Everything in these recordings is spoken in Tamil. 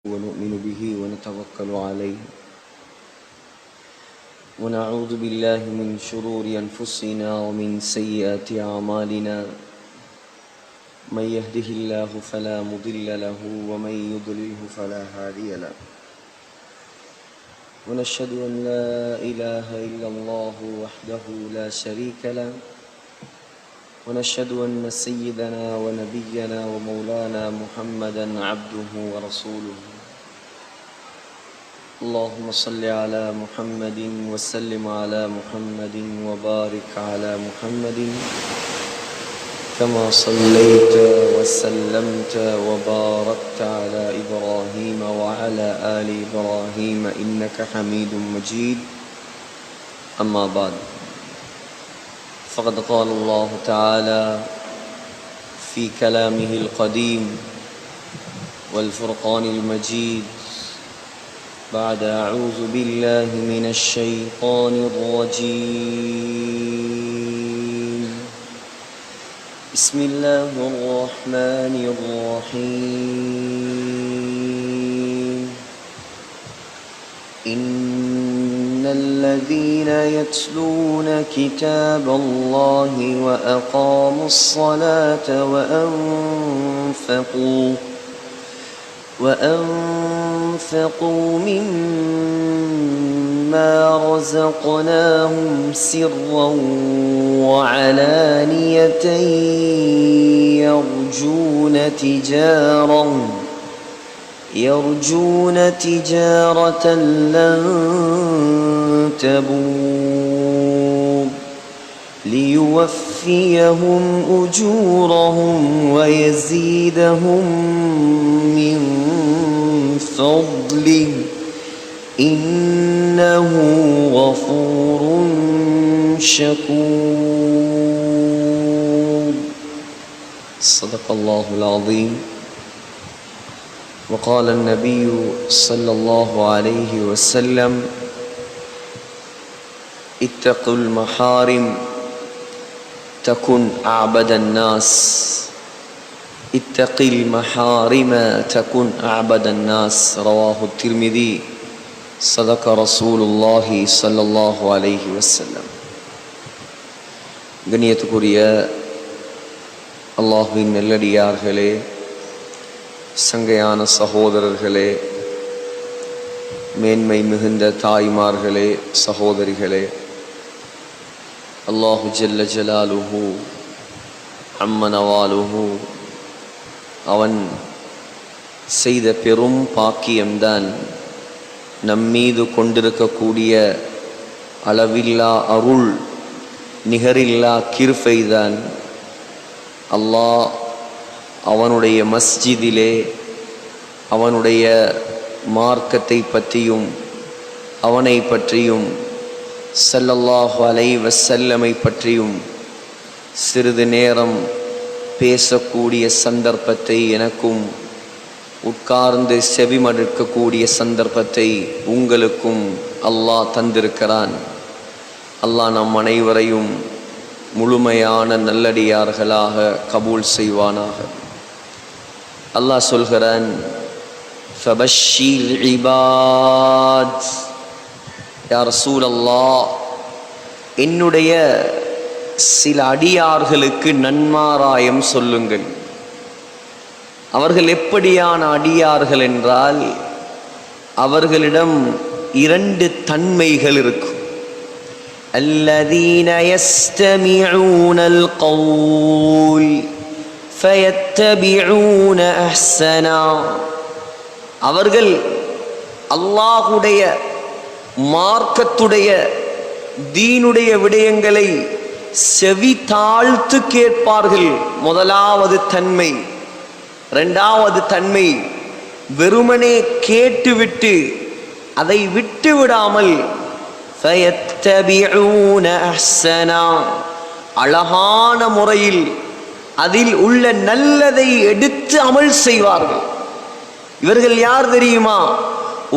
ونؤمن به ونتوكل عليه ونعوذ بالله من شرور أنفسنا ومن سيئات أعمالنا من يهده الله فلا مضل له ومن يضلله فلا هادي له ونشهد أن لا إله إلا الله وحده لا شريك له ونشهد أن سيدنا ونبينا ومولانا محمدا عبده ورسوله اللهم صل على محمد وسلم على محمد وبارك على محمد كما صليت وسلمت وباركت على إبراهيم وعلى آل إبراهيم إنك حميد مجيد أما بعد فقد قال الله تعالى في كلامه القديم والفرقان المجيد بعد أعوذ بالله من الشيطان الرجيم بسم الله الرحمن الرحيم إن الذين يتلون كتاب الله وأقاموا الصلاة وأنفقوا مما رزقناهم سرا وعلانية يرجون تجارة لن تبور ليوفيهم أجورهم ويزيدهم من فضله إنه غفور شكور صدق الله العظيم وقال النبي صلى الله عليه وسلم اتقوا المحارم تكن أعبد الناس اتق المحارم تكن أعبد الناس رواه الترمذي صدق رسول الله صلى الله عليه وسلم கண்ணியத்துக்குரிய அல்லாஹ்வின் நல்லடியார்களே, சங்கையான சகோதரர்களே, மேன்மை மிகுந்த தாய்மார்களே, சகோதரிகளே, அல்லாஹு ஜல்ல ஜலாலுஹு அம்ம நவாலுஹு அவன் செய்த பெரும் பாக்கியம்தான் நம்மீது கொண்டிருக்கக்கூடிய அளவில்லா அருள், நிகரில்லா கிருபைதான். அல்லாஹ் அவனுடைய மஸ்ஜிதிலே அவனுடைய மார்க்கத்தை பற்றியும் அவனை பற்றியும் ஸல்லல்லாஹு அலைஹி வஸல்லமை பற்றியும் சிறிது நேரம் பேசக்கூடிய சந்தர்ப்பத்தை எனக்கும், உட்கார்ந்து செவிமடுக்கக்கூடிய சந்தர்ப்பத்தை உங்களுக்கும் அல்லாஹ் தந்திருக்கிறான். அல்லாஹ் நம் அனைவரையும் முழுமையான நல்லடியார்களாக கபூல் செய்வானாக. அல்லாஹ் சொல்கிறான், ஃபபஷ்ஷிர் இபாத், யா ரசூலல்லாஹ், என்னுடைய சில அடியார்களுக்கு நன்மாராயம் சொல்லுங்கள். அவர்கள் எப்படியான அடியார்கள் என்றால், அவர்களிடம் இரண்டு தன்மைகள் இருக்கும். الذين يستمعون القول فيتبعون احسنا, அவர்கள் அல்லாஹ்வுடைய மார்க்கத்துடைய தீனுடைய விடயங்களை செவி தாழ்த்து கேட்பார்கள். முதலாவது தன்மை. இரண்டாவது தன்மை, வெறுமனே கேட்டுவிட்டு அதை விட்டு விடாமல் فَيَتَّبِعُونَ أَحْسَنًا, அழகான முறையில் அதில் உள்ள நல்லதை எடுத்து அமல் செய்வார்கள். இவர்கள் யார் தெரியுமா?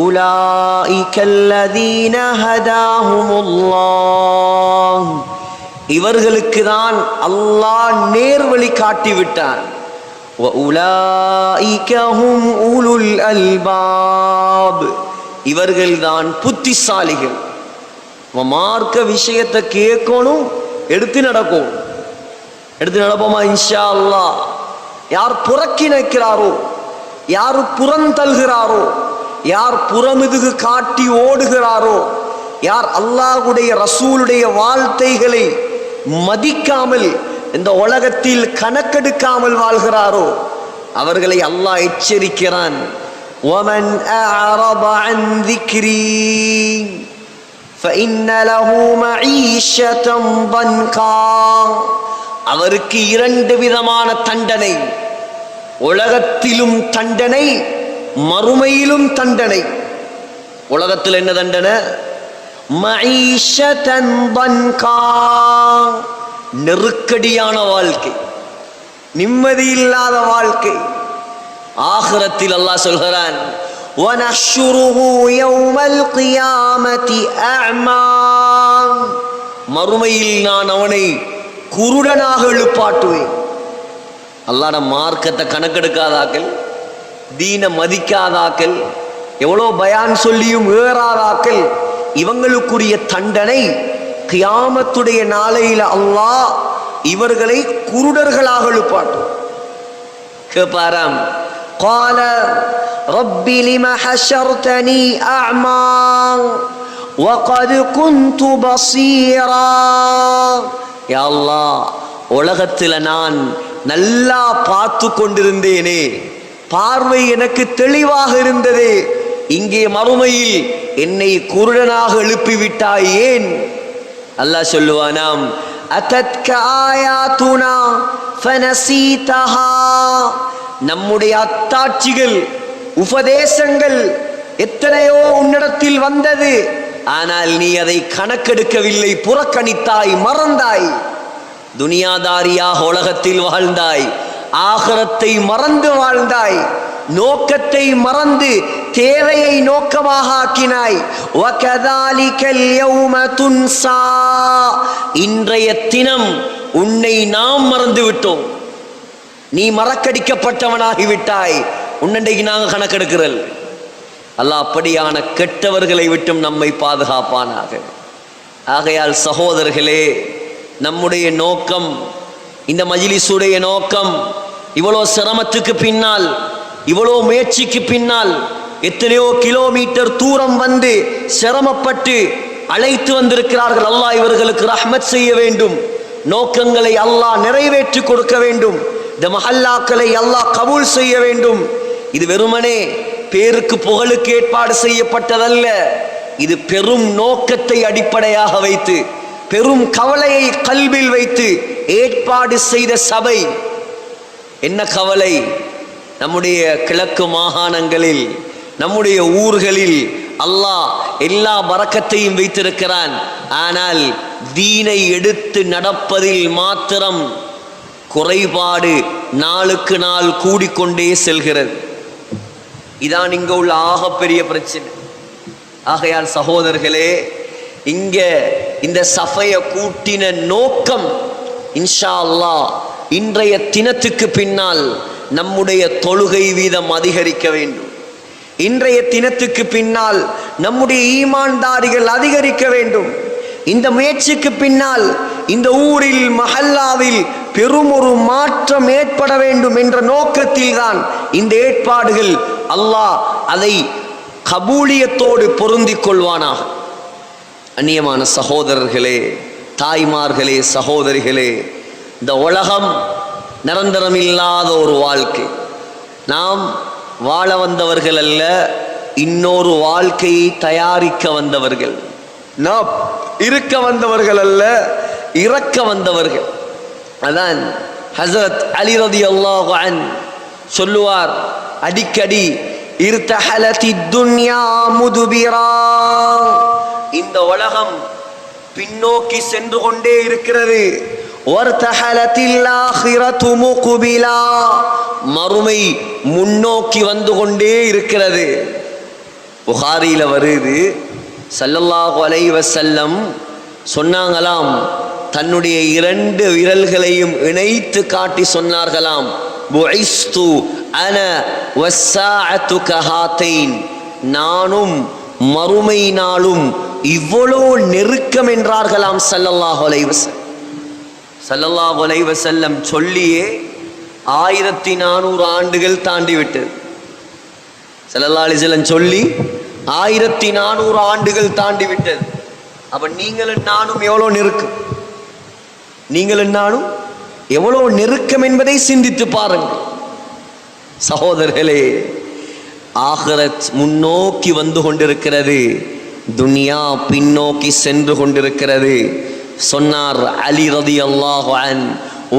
أُولَٰئِكَ الَّذِينَ هَدَاهُمُ اللَّهُ, இவர்களுக்கு தான் அல்லாஹ் நேர்வழி காட்டிவிட்டான். وَأُولَٰئِكَ هُمْ أُولُو الْأَلْبَابِ இவர்கள்தான் புத்திசாலிகள். மார்க்க விஷயத்தை கேட்கணும், எடுத்து நடக்கும். எடுத்து நடப்போமா இன்ஷா அல்லாஹ். யார் புறக்கிணைக்கிறாரோ, யார் புறந்தல்கிறாரோ, யார் புறமிதுகு காட்டி ஓடுகிறாரோ, யார் அல்லாஹ்வுடைய ரசூலுடைய வார்த்தைகளை மதிக்காமல் இந்த உலகத்தில் கணக்கெடுக்காமல் வாழ்கிறாரோ அவர்களை அல்லாஹ் எச்சரிக்கிறான். وَمَنْ أَعْرَضَ عَنْ ذِكْرِي فَإِنَّ لَهُ مَعِيشَةً ضَنْكًا அவருக்கு இரண்டு விதமான தண்டனை, உலகத்திலும் தண்டனை, மறுமையிலும் தண்டனை. உலகத்தில் என்ன தண்டனை? மஈஷத்தன் தன்கா, நெருக்கடியான வாழ்க்கை, நிம்மதி இல்லாத வாழ்க்கை. ஆகிரத்தில் அல்லாஹ் சொல்கிறான், வனஹ்ஷுருஹு யௌமல் கியாமத்தி அஅமா, மறுமையில் நான் அவனை குருடனாக எழுப்பாட்டுவேன். அல்லாஹ்ட மார்க்கத்தை கணக்கெடுக்காதாக்கள், தீன மதிக்காதாக்கள், எவ்வளோ பயான் சொல்லியும் ஏறாதாக்கள், இவங்களுக்குரிய தண்டனை கியாமத்துடைய நாளையில அல்லாஹ் இவர்களை குருடர்களாக எழுப்பாட்டும். கேப்பாராம், قال رب لم حشرتني أعمى وقد كنت بصيرا. யா அல்லாஹ், உலகத்தில் நான் நல்லா பார்த்து கொண்டிருந்தேனே, பார்வை எனக்கு தெளிவாக இருந்தது, இங்கே மறுமையில் என்னை குருடனாக எழுப்பிவிட்டாய் ஏன்? அல்லாஹ் சொல்லுவானாம், அத்தத்க ஆயாத்துனா ஃபனசீதஹா, நம்முடைய அத்தாட்சிகள் உபதேசங்கள் எத்தனையோ உன்னிடத்தில் வந்தது, ஆனால் நீ அதை கணக்கெடுக்கவில்லை, புறக்கணித்தாய், மறந்தாய். துனியாதாரியாக உலகத்தில் வாழ்ந்தாய், ஆகிரத்தை மறந்து வாழ்ந்தாய், நோக்கத்தை மறந்து தேவையை நோக்கமாக ஆக்கினாய். வகதாலிகல் யௌம துன்சா, இன்றைய தினம் உன்னை நாம் மறந்து விட்டோம், நீ மறக்கடிக்கப்பட்டவனாகிவிட்டாய், உன்னைக்கு நாங்கள் கணக்கெடுக்கிறல். அல்லாஹ் அப்படியான கெட்டவர்களை விட்டும் நம்மை பாதுகாப்பானாக. ஆகையால் சகோதரர்களே, நம்முடைய நோக்கம், இந்த மஜ்லிஸுடைய நோக்கம், இவ்வளோ சிரமத்துக்கு பின்னால், இவ்வளோ முயற்சிக்கு பின்னால், எத்தனையோ கிலோமீட்டர் தூரம் வந்து சிரமப்பட்டு அழைத்து வந்திருக்கிறார்கள். அல்லாஹ் இவர்களுக்கு ரஹ்மத் செய்ய வேண்டும், நோக்கங்களை அல்லாஹ் நிறைவேற்றி கொடுக்க வேண்டும், இந்த மஹல்லாக்களை அல்லாஹ் கபூல் செய்ய வேண்டும். இது வெறுமனே பேருக்கு புகழுக்கு ஏற்பாடு செய்யப்பட்டதல்ல, இது பெரும் நோக்கத்தை அடிப்படையாக வைத்து, பெரும் கவலையை கல்வில் வைத்து ஏற்பாடு செய்த சபை. என்ன கவலை? நம்முடைய கிழக்கு மாகாணங்களில், நம்முடைய ஊர்களில் அல்லாஹ் எல்லா பரக்கத்தையும் வைத்திருக்கிறான். ஆனால் தீனை எடுத்து நடப்பதில் மாத்திரம் குறைபாடு நாளுக்கு நாள் கூடிக்கொண்டே செல்கிறது. இதான் இங்க உள்ள ஆகப்பெரிய பிரச்சனை. ஆகையால் சகோதரர்களே, இங்க இந்த சபைய கூட்டின நோக்கம் இன்ஷா அல்லாஹ் இன்றைய தினத்துக்கு பின்னால் நம்முடைய தொழுகை வீதம் அதிகரிக்க வேண்டும். இன்றைய தினத்துக்கு பின்னால் நம்முடைய ஈமான்தாரிகள் அதிகரிக்க வேண்டும். இந்த முயற்சிக்கு பின்னால் இந்த ஊரில், மஹல்லாவில் பெரும் ஒரு மாற்றம் ஏற்பட வேண்டும் என்ற நோக்கத்தில் தான் இந்த ஏற்பாடுகள். அல்லாஹ் அதை கபூலியத்தோடு பொருந்திக் கொள்வானாக. அந்நியமான சகோதரர்களே, தாய்மார்களே, சகோதரிகளே, இந்த உலகம் நிரந்தரம் இல்லாத ஒரு வாழ்க்கை. நாம் வாழ வந்தவர்கள் அல்ல, இன்னொரு வாழ்க்கையை தயாரிக்க வந்தவர்கள். நாம் இருக்க வந்தவர்கள் அல்ல, இறக்க வந்தவர்கள். அதான் ஹஸரத் அலி ரலியல்லாஹு அன்ஹு சொல்லுவார் அடிக்கடி, இர்தஹலத்தி துன்யா முதுபிரா, இந்த உலகம் பின்னோக்கி சென்று கொண்டே இருக்கிறது. வர்தஹலத்தில் ஆகிரத்து முக்பிலா, மறுமை முன்னோக்கி வந்து கொண்டே இருக்கிறது. புகாரில வருது, ஸல்லல்லாஹு அலைஹி வஸல்லம் சொன்னாங்களாம், தன்னுடைய 2 விரல்களையும் இணைத்து காட்டி சொன்னார்களாம், புஇஸ்து அன வஸ்ஸாஅத்து கஹாத்தைன், நானும் மறுமை நாளும் இவ்வளோ நெருக்கம் என்றார்களாம் ஸல்லல்லாஹு அலைஹி வஸல்லம். ஸல்லல்லாஹு அலைஹி வஸல்லம் சொல்லியே 1400 ஆண்டுகள் தாண்டிவிட்டது. ஸல்லல்லாஹு அலைஹி வஸல்லம் சொல்லி 1400 ஆண்டுகள் தாண்டிவிட்டது. அப்ப நீங்களும் நானும் எவ்வளோ நெருக்கம், நீங்களும் நானும் எவ்வளோ நெருக்கம் என்பதை சிந்தித்து பாருங்கள் சகோதரர்களே. ஆகிரத் முன்னோக்கி வந்து கொண்டிருக்கிறது, துனியா பின்னோக்கி சென்று கொண்டிருக்கிறது. சொன்னார் அலி ரலியல்லாஹு அன்ஹு,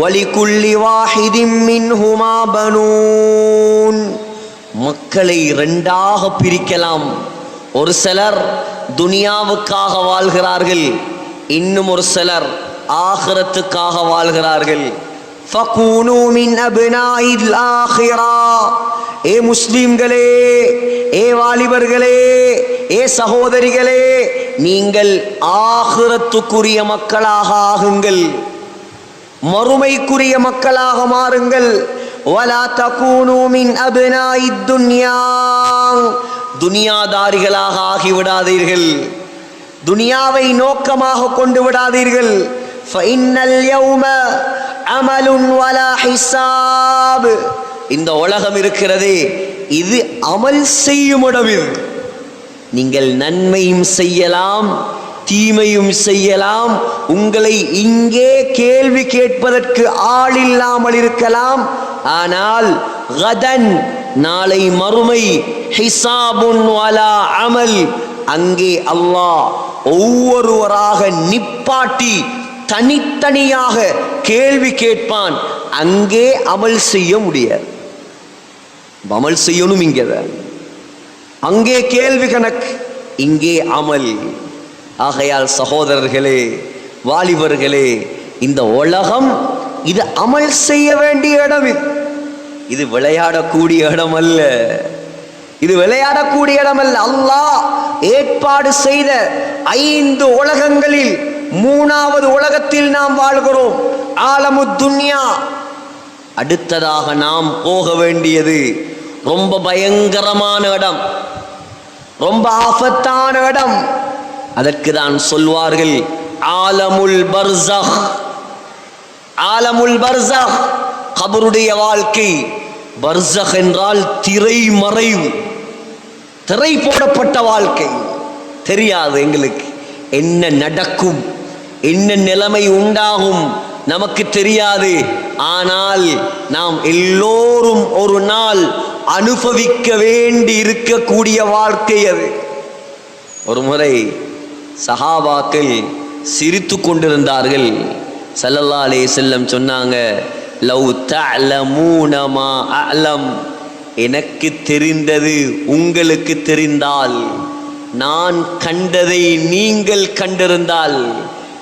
வலிகுல்லி வாஹிதின் மின்ஹுமா பனூன், மக்களை இரண்டாக பிரிக்கலாம். ஒரு சிலர் துனியாவுக்காக வாழ்கிறார்கள், இன்னும் ஒரு சிலர் ஆகிரத்துக்காக வாழ்கிறார்கள். ஃபகூனு மின் அப்னாஇல் ஆகிரா, ஏ முஸ்லிம்களே, ஏ வாலிபர்களே, ஏ சகோதரிகளே, நீங்கள் ஆகிரத்துக்குரிய மக்களாக ஆகுங்கள், மறுமைக்குரிய மக்களாக மாறுங்கள். வலா தகூனு மின் அப்னாஇத் துன்யா, துனியாதாரிகளாக ஆகிவிடாதீர்கள், துனியாவை நோக்கமாக கொண்டு விடாதீர்கள். ஃபஇன்னல் யௌம அமலுன் வலா ஹிசாப், இந்த உலகம் இருக்கிறதே இது அமல் செய்யும் இடம். இது நீங்கள் நன்மையும் செய்யலாம், தீமையும் செய்யலாம். உங்களை இங்கே கேள்வி கேட்பதற்கு ஆள் இல்லாமல் இருக்கலாம். ஆனால் கதன், நாளை மறுமை, ஹிசாபுன் வலா அமல், அங்கே அல்லாஹ் ஒவ்வொருவராக நிப்பாட்டி தனித்தனியாக கேள்வி கேட்பான். அங்கே அமல் செய்ய முடியாது, அமல் செய்யணும் இங்கதான். அங்கே கேள்வி கணக்கு, இங்கே அமல். ஆகையால் சகோதரர்களே, வாலிபர்களே, இந்த உலகம் இது அமல் செய்ய வேண்டிய இடம். இது விளையாடக்கூடிய இடம் அல்ல, இது விளையாடக்கூடிய இடம் அல்ல. அல்லாஹ் ஏற்பாடு செய்த 5 உலகங்களில் 3வது உலகத்தில் நாம் வாழ்கிறோம், ஆலமுத் துன்யா. அடுத்ததாக நாம் போக வேண்டியது ரொம்ப பயங்கரமான இடம், ரொம்ப ஆபத்தான இடம். அதற்கு தான் சொல்வார்கள் ஆலமுல் பர்ஸஹ். ஆலமுல் பர்ஸஹ், கபருடைய வாழ்க்கை. பர்ஸஹ் என்றால் திரை மறைவு, திரை போடப்பட்ட வாழ்க்கை. தெரியாது எங்களுக்கு என்ன நடக்கும், என்ன நிலைமை உண்டாகும், நமக்கு தெரியாது. ஆனால் நாம் எல்லோரும் ஒரு நாள் அனுபவிக்க வேண்டி இருக்கக்கூடிய வாழ்க்கை அது. ஒரு முறை சஹாபாக்கள் சிரித்து கொண்டிருந்தார்கள். ஸல்லல்லாஹு அலைஹி வஸல்லம் சொன்னாங்க, லவ் தஅலமூன மா அஅலம், எனக்கு தெரிந்தது உங்களுக்கு தெரிந்தால், நான் கண்டதை நீங்கள் கண்டிருந்தால்.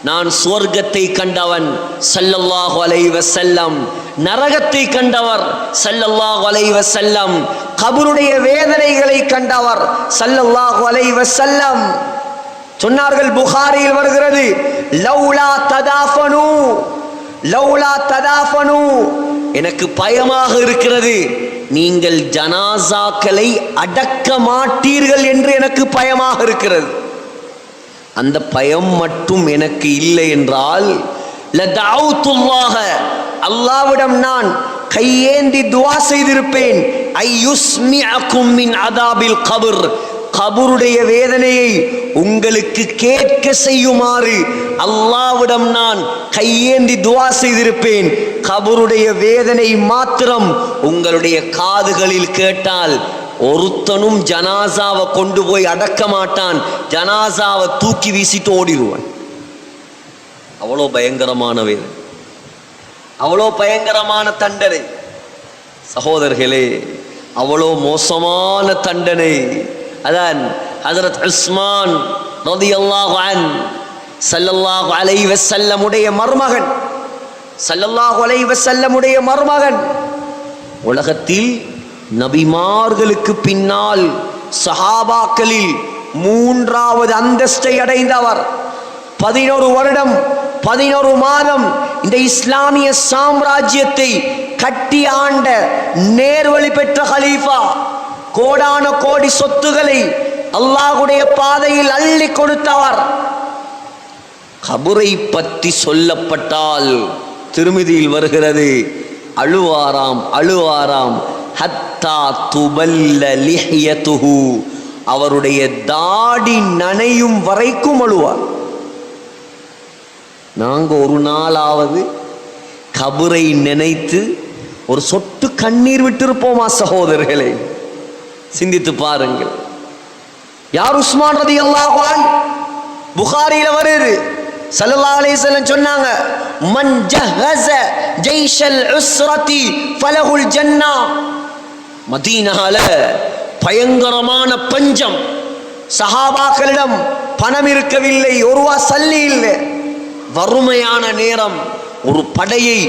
நான் சுவர்க்கத்தை கண்டவன் ஸல்லல்லாஹு அலைஹி வஸல்லம், நரகத்தை கண்டவர் ஸல்லல்லாஹு அலைஹி வஸல்லம், கபருடைய வேதனைகளை கண்டவர் ஸல்லல்லாஹு அலைஹி வஸல்லம். சொன்னார்கள், புகாரியில் வருகிறது, லௌலா ததாஃபனு, லௌலா ததாஃபனு, எனக்கு பயமாக இருக்கிறது, நீங்கள் ஜனாசாக்களை அடக்க மாட்டீர்கள் என்று எனக்கு பயமாக இருக்கிறது. அந்த பயம் மட்டும் எனக்கு இல்லை என்றால் லதஅவுத்துல்லாஹ, அல்லாஹ்விடம் நான் கையேந்தி துஆ செய்திருப்பேன், ஐயுஸ்மிஅக்கும் மின் அதாபில் கபர், கபருடைய வேதனையை உங்களுக்கு கேட்க செய்யுமாறு அல்லாஹ்விடம் நான் கையேந்தி துஆ செய்திருப்பேன். கபருடைய வேதனை மாத்திரம் உங்களுடைய காதுகளில் கேட்டால் ஒருத்தனும் ஜனாசாவை கொண்டு போய் அடக்க மாட்டான், ஜனாசாவை தூக்கி வீசிட்டு ஓடிடுவான். அவ்வளோ பயங்கரமான வேதனை, அவ்வளோ பயங்கரமான தண்டனை சகோதரர்களே, அவ்வளோ மோசமான தண்டனை. அதான் ஹஜ்ரத் உஸ்மான் ரலியல்லாஹு அன்ஹு ஸல்லல்லாஹு அலைஹி வஸல்லமுடைய மருமகன், ஸல்லல்லாஹு அலைஹி வஸல்லமுடைய மருமகன். உலகத்தில் நபிமார்களுக்கு பின்னால் சஹாபாக்களில் 3வது அந்தஸ்தை அடைந்தவர். 11 வருடம் 11 மாதம் இந்த இஸ்லாமிய சாம்ராஜ்யத்தை கட்டி ஆண்ட நேர்வழி பெற்ற கலீஃபா, கோடான கோடி சொத்துக்களை அல்லாஹ்வுடைய பாதையில் அள்ளி கொடுத்தவர். கபரை பற்றி சொல்லப்பட்டால் திருமிதியில் வருகிறது, அழுவாராம் அழுவாராம். ஹத்தா துபல்ல லிஹ்யதுஹு, அவருடைய தாடி நனையும் வரைக்கும் அழுவார். நாங்க ஒரு நாளாவது கபரை நினைத்து ஒரு சொட்டு கண்ணீர் விட்டிருப்போமா சகோதரர்களே? சிந்தித்து பாருங்கள். யார் உஸ்மான் ரலியல்லாஹு அன்ஹு? புகாரில வருது, ஸல்லல்லாஹு அலைஹி வஸல்லம் சொன்னாங்க, மன் ஜஹஸ ஜைஷல் உஸ்ரதி ஃபலஹுல் ஜன்னா. மதீனால பயங்கரமான பஞ்சம், சஹாபாக்களிடம் பணம் இருக்கவில்லை, ஒருவா சல்லி இல்லை, வறுமையான நேரம், ஒரு படையை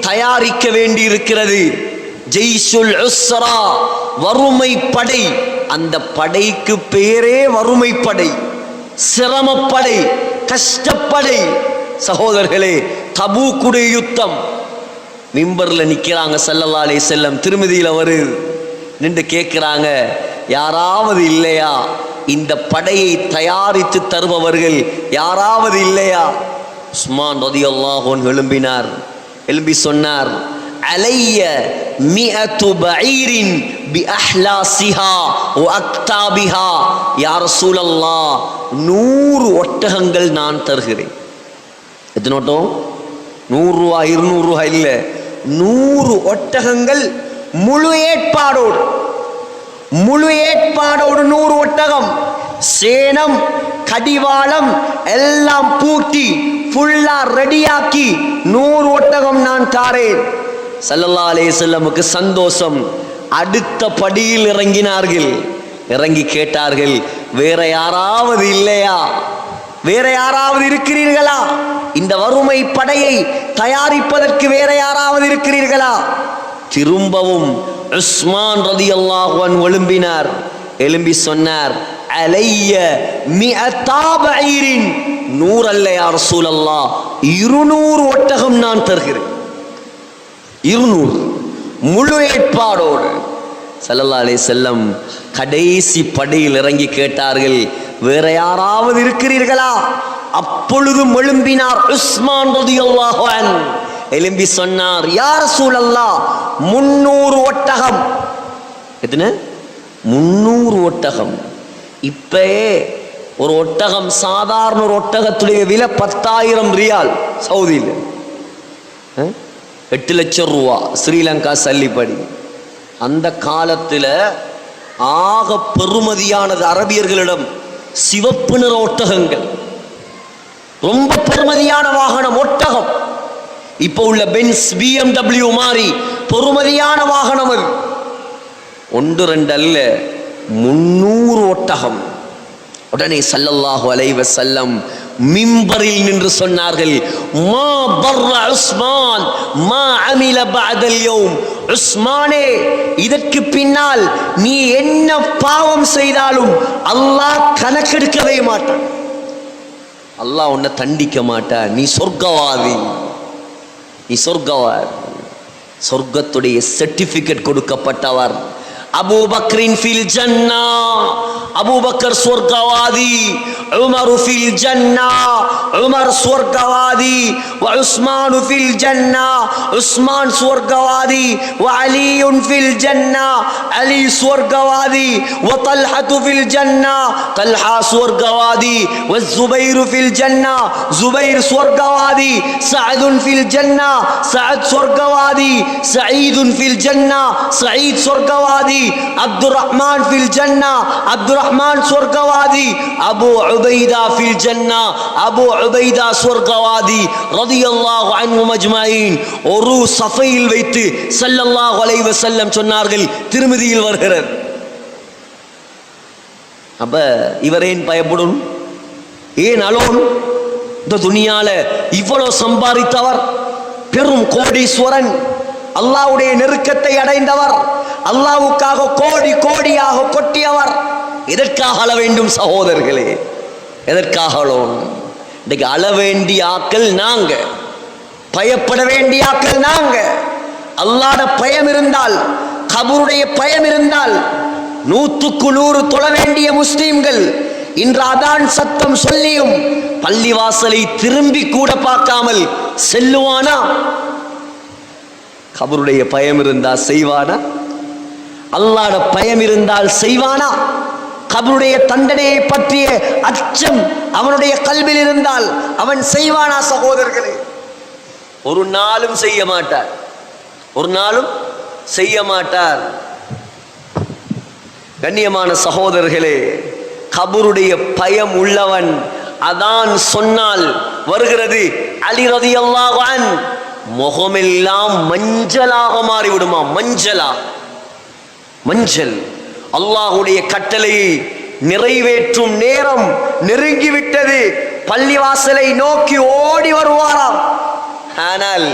தயாரிக்க வேண்டி இருக்கிறது. ஜெய்ஷுல் உஸ்ரா, வறுமை படை. அந்த படைக்கு பேரே வறுமை படை, சிரமப்படை, கஷ்டப்படை. சகோதரர்களே, தபூக்குடைய யுத்தம். மிம்பர்ல நிக்கிறாங்க ஸல்லல்லாஹு அலைஹி வஸல்லம், திருமதியில வருது, நின்று கேட்கிறாங்க, யாராவது இல்லையா இந்த படையை தயாரித்து தருபவர்கள்? யாராவது இல்லையா? உஸ்மான் ரலியல்லாஹு அன்ஹு எழும்பினார். எழும்பி சொன்னார், அலைய மிஅத்து பஈரின் பிஅஹ்லாசிஹா வ அக்தாபிஹா. யா ரசூலல்லாஹ், 100 ஒட்டகங்கள் நான் தருகிறேன். எத்தனை ஒட்டகம்? 100 ரூபாய் 200 ரூபாய் இல்ல, 100 ஒட்டகங்கள் முழு ஏற்பாடோடு, முழு ஏற்பாடோடு 100 ஒட்டகம், சேனம் கடிவாளம் எல்லாம் பூட்டி ஃபுல்லா ரெடியாக்கி 100 ஒட்டகம் நான் தாரேன். ஸல்லல்லாஹு அலைஹி வஸல்லமுக்கு சந்தோஷம். அடுத்த படியில் இறங்கினார்கள். இறங்கி கேட்டார்கள், வேற யாராவது இல்லையா? வேற யாராவது இருக்கிறீர்களா? இந்த வறுமை படையை தயாரிப்பதற்கு வேற யாராவது இருக்கிறீர்களா? திரும்பவும் உஸ்மான் ரலியல்லாஹு அன்ஹு எழும்பினார். எழும்பி சொன்னார், அலைய மிஅத்தா பஈரின், 100 அல்ல யா ரசூலல்லாஹ், 200 ஒட்டகம் நான் தருகிறேன். 200 முழு ஏற்பாடோடு. ஸல்லல்லாஹு அலைஹி வஸல்லம் கடைசி படையில் இறங்கி கேட்டார்கள், வேற யாராவது இருக்கிறீர்களா? அப்பொழுதும் எழும்பினார் உஸ்மான் ரலியல்லாஹு அன்ஹு. எழும்பி சொன்னார், யா ரசூலல்லாஹ், 300 ஒட்டகம். எத்தனை? 300 ஒட்டகம். இப்பயே ஒரு ஒட்டகம், சாதாரண ஒரு ஒட்டகத்துடைய விலை 10,000 ரியால் சவுதியில், 8 லட்சம் ரூபா ஸ்ரீலங்கா சல்லிப்படி. அந்த காலத்தில் ஆக பெருமதியானது அரபியர்களிடம் சிவப்பு நிற ஒட்டகங்கள், ரொம்ப பெருமதியான வாகனம் ஒட்டகம். இப்போ உள்ள பென்ஸ் BMW மாதிரி பெருமதியான வாகனம் அது. 1 2 அல்ல, 300 ஒட்டகம். உடனே ஸல்லல்லாஹு அலைஹி வஸல்லம் மிம்பரில் நின்று சொன்னார்கள், மா பர்ர உஸ்மான் மா அமில பஅதல் யௌம். உஸ்மானே, இதற்கு பின்னால் நீ என்ன பாவம் செய்தாலும் அல்லாஹ் கணக்கெடுக்கவே மாட்டான். அல்லாஹ் உன்னை தண்டிக்க மாட்டான். நீ சொர்க்கவாதி, நீ சொர்க்கவாதி. சொர்க்கத்துடைய சர்டிபிகேட் கொடுக்கப்பட்டவர். அபூபக்கரின் ஃபில் ஜன்னா, அபூபக்கர் சொர்க்கவாதி. உமர் ஃபில் ஜன்னா, உமர் சொர்க்கவாதி. வ உஸ்மான் ஃபில் ஜன்னா, உஸ்மான் சொர்க்கவாதி. வ அலி ஃபில் ஜன்னா, அலி சொர்க்கவாதி. வ தல்ஹா ஃபில் ஜன்னா, தல்ஹா சொர்க்கவாதி. வ ஜுபைர் ஃபில் ஜன்னா, ஜுபைர் சொர்க்கவாதி. சஅத் ஃபில் ஜன்னா, சஅத் சொர்க்கவாதி. சயீத் ஃபில் ஜன்னா, சயீத் சொர்க்கவாதி. அப்துர் ரஹ்மான் ஃபில் ஜன்னா, அப்துர் ரஹ்மான் சொர்க்கவாதி. அபு உபைதா ஃபில் ஜன்னா, அபு உபைதா சொர்க்கவாதி. ரலியல்லாஹு அன்ஹும் அஜ்மஈன். ஒரு சஃபையில் வைத்து ஸல்லல்லாஹு அலைஹி வஸல்லம் சொன்னார்கள், திருமதியில் வருகிறது. அப்ப இவர் ஏன் பயப்படும்? ஏன் அலோன்? இந்த துனியால இவ்வளவு சம்பாதித்தவர், பெரும் கோடீஸ்வரன், அல்லாஹ்வுடைய நெருக்கத்தை அடைந்தவர், அல்லாஹ்வுக்காக கோடி கோடியாக கொட்டியவர். எதற்காக அழ வேண்டும் சகோதரர்களே? எதற்காக அழணும்? இன்றைக்கு அழ வேண்டிய ஆக்கள் நாங்க, பயப்பட வேண்டிய ஆக்கள் நாங்க. அல்லாஹ்ட பயம் இருந்தால், கபருடைய பயம் இருந்தால் 100க்கு 100 தொழ வேண்டிய முஸ்லிம்கள் இன்று அதான் சத்தம் சொல்லியும் பள்ளிவாசலை திரும்பி கூட பார்க்காமல் செல்லுவானா? கபருடைய பயம் இருந்தால் செய்வானா? அல்லாஹ்ட பயம் இருந்தால் செய்வானா? கபருடைய தண்டனையை பற்றிய அச்சம் அவனுடைய கல்வியில் இருந்தால் அவன் செய்வானா? சகோதரர்களே, ஒரு நாளும் செய்ய மாட்டார், ஒரு நாளும் செய்ய மாட்டார். கண்ணியமான சகோதரர்களே, கபருடைய பயம் உள்ளவன் அதான் சொன்னால் வருகிறது அலி ரலியல்லாஹு அன்ஹு முகமெல்லாம் மஞ்சளாக மாறிவிடுமா? மஞ்சள். அல்லாஹ்வுடைய கட்டளையை நிறைவேற்றும் நேரம் நெருங்கிவிட்டது. பள்ளிவாசலை நோக்கி ஓடி வருவாராம். ஆனால்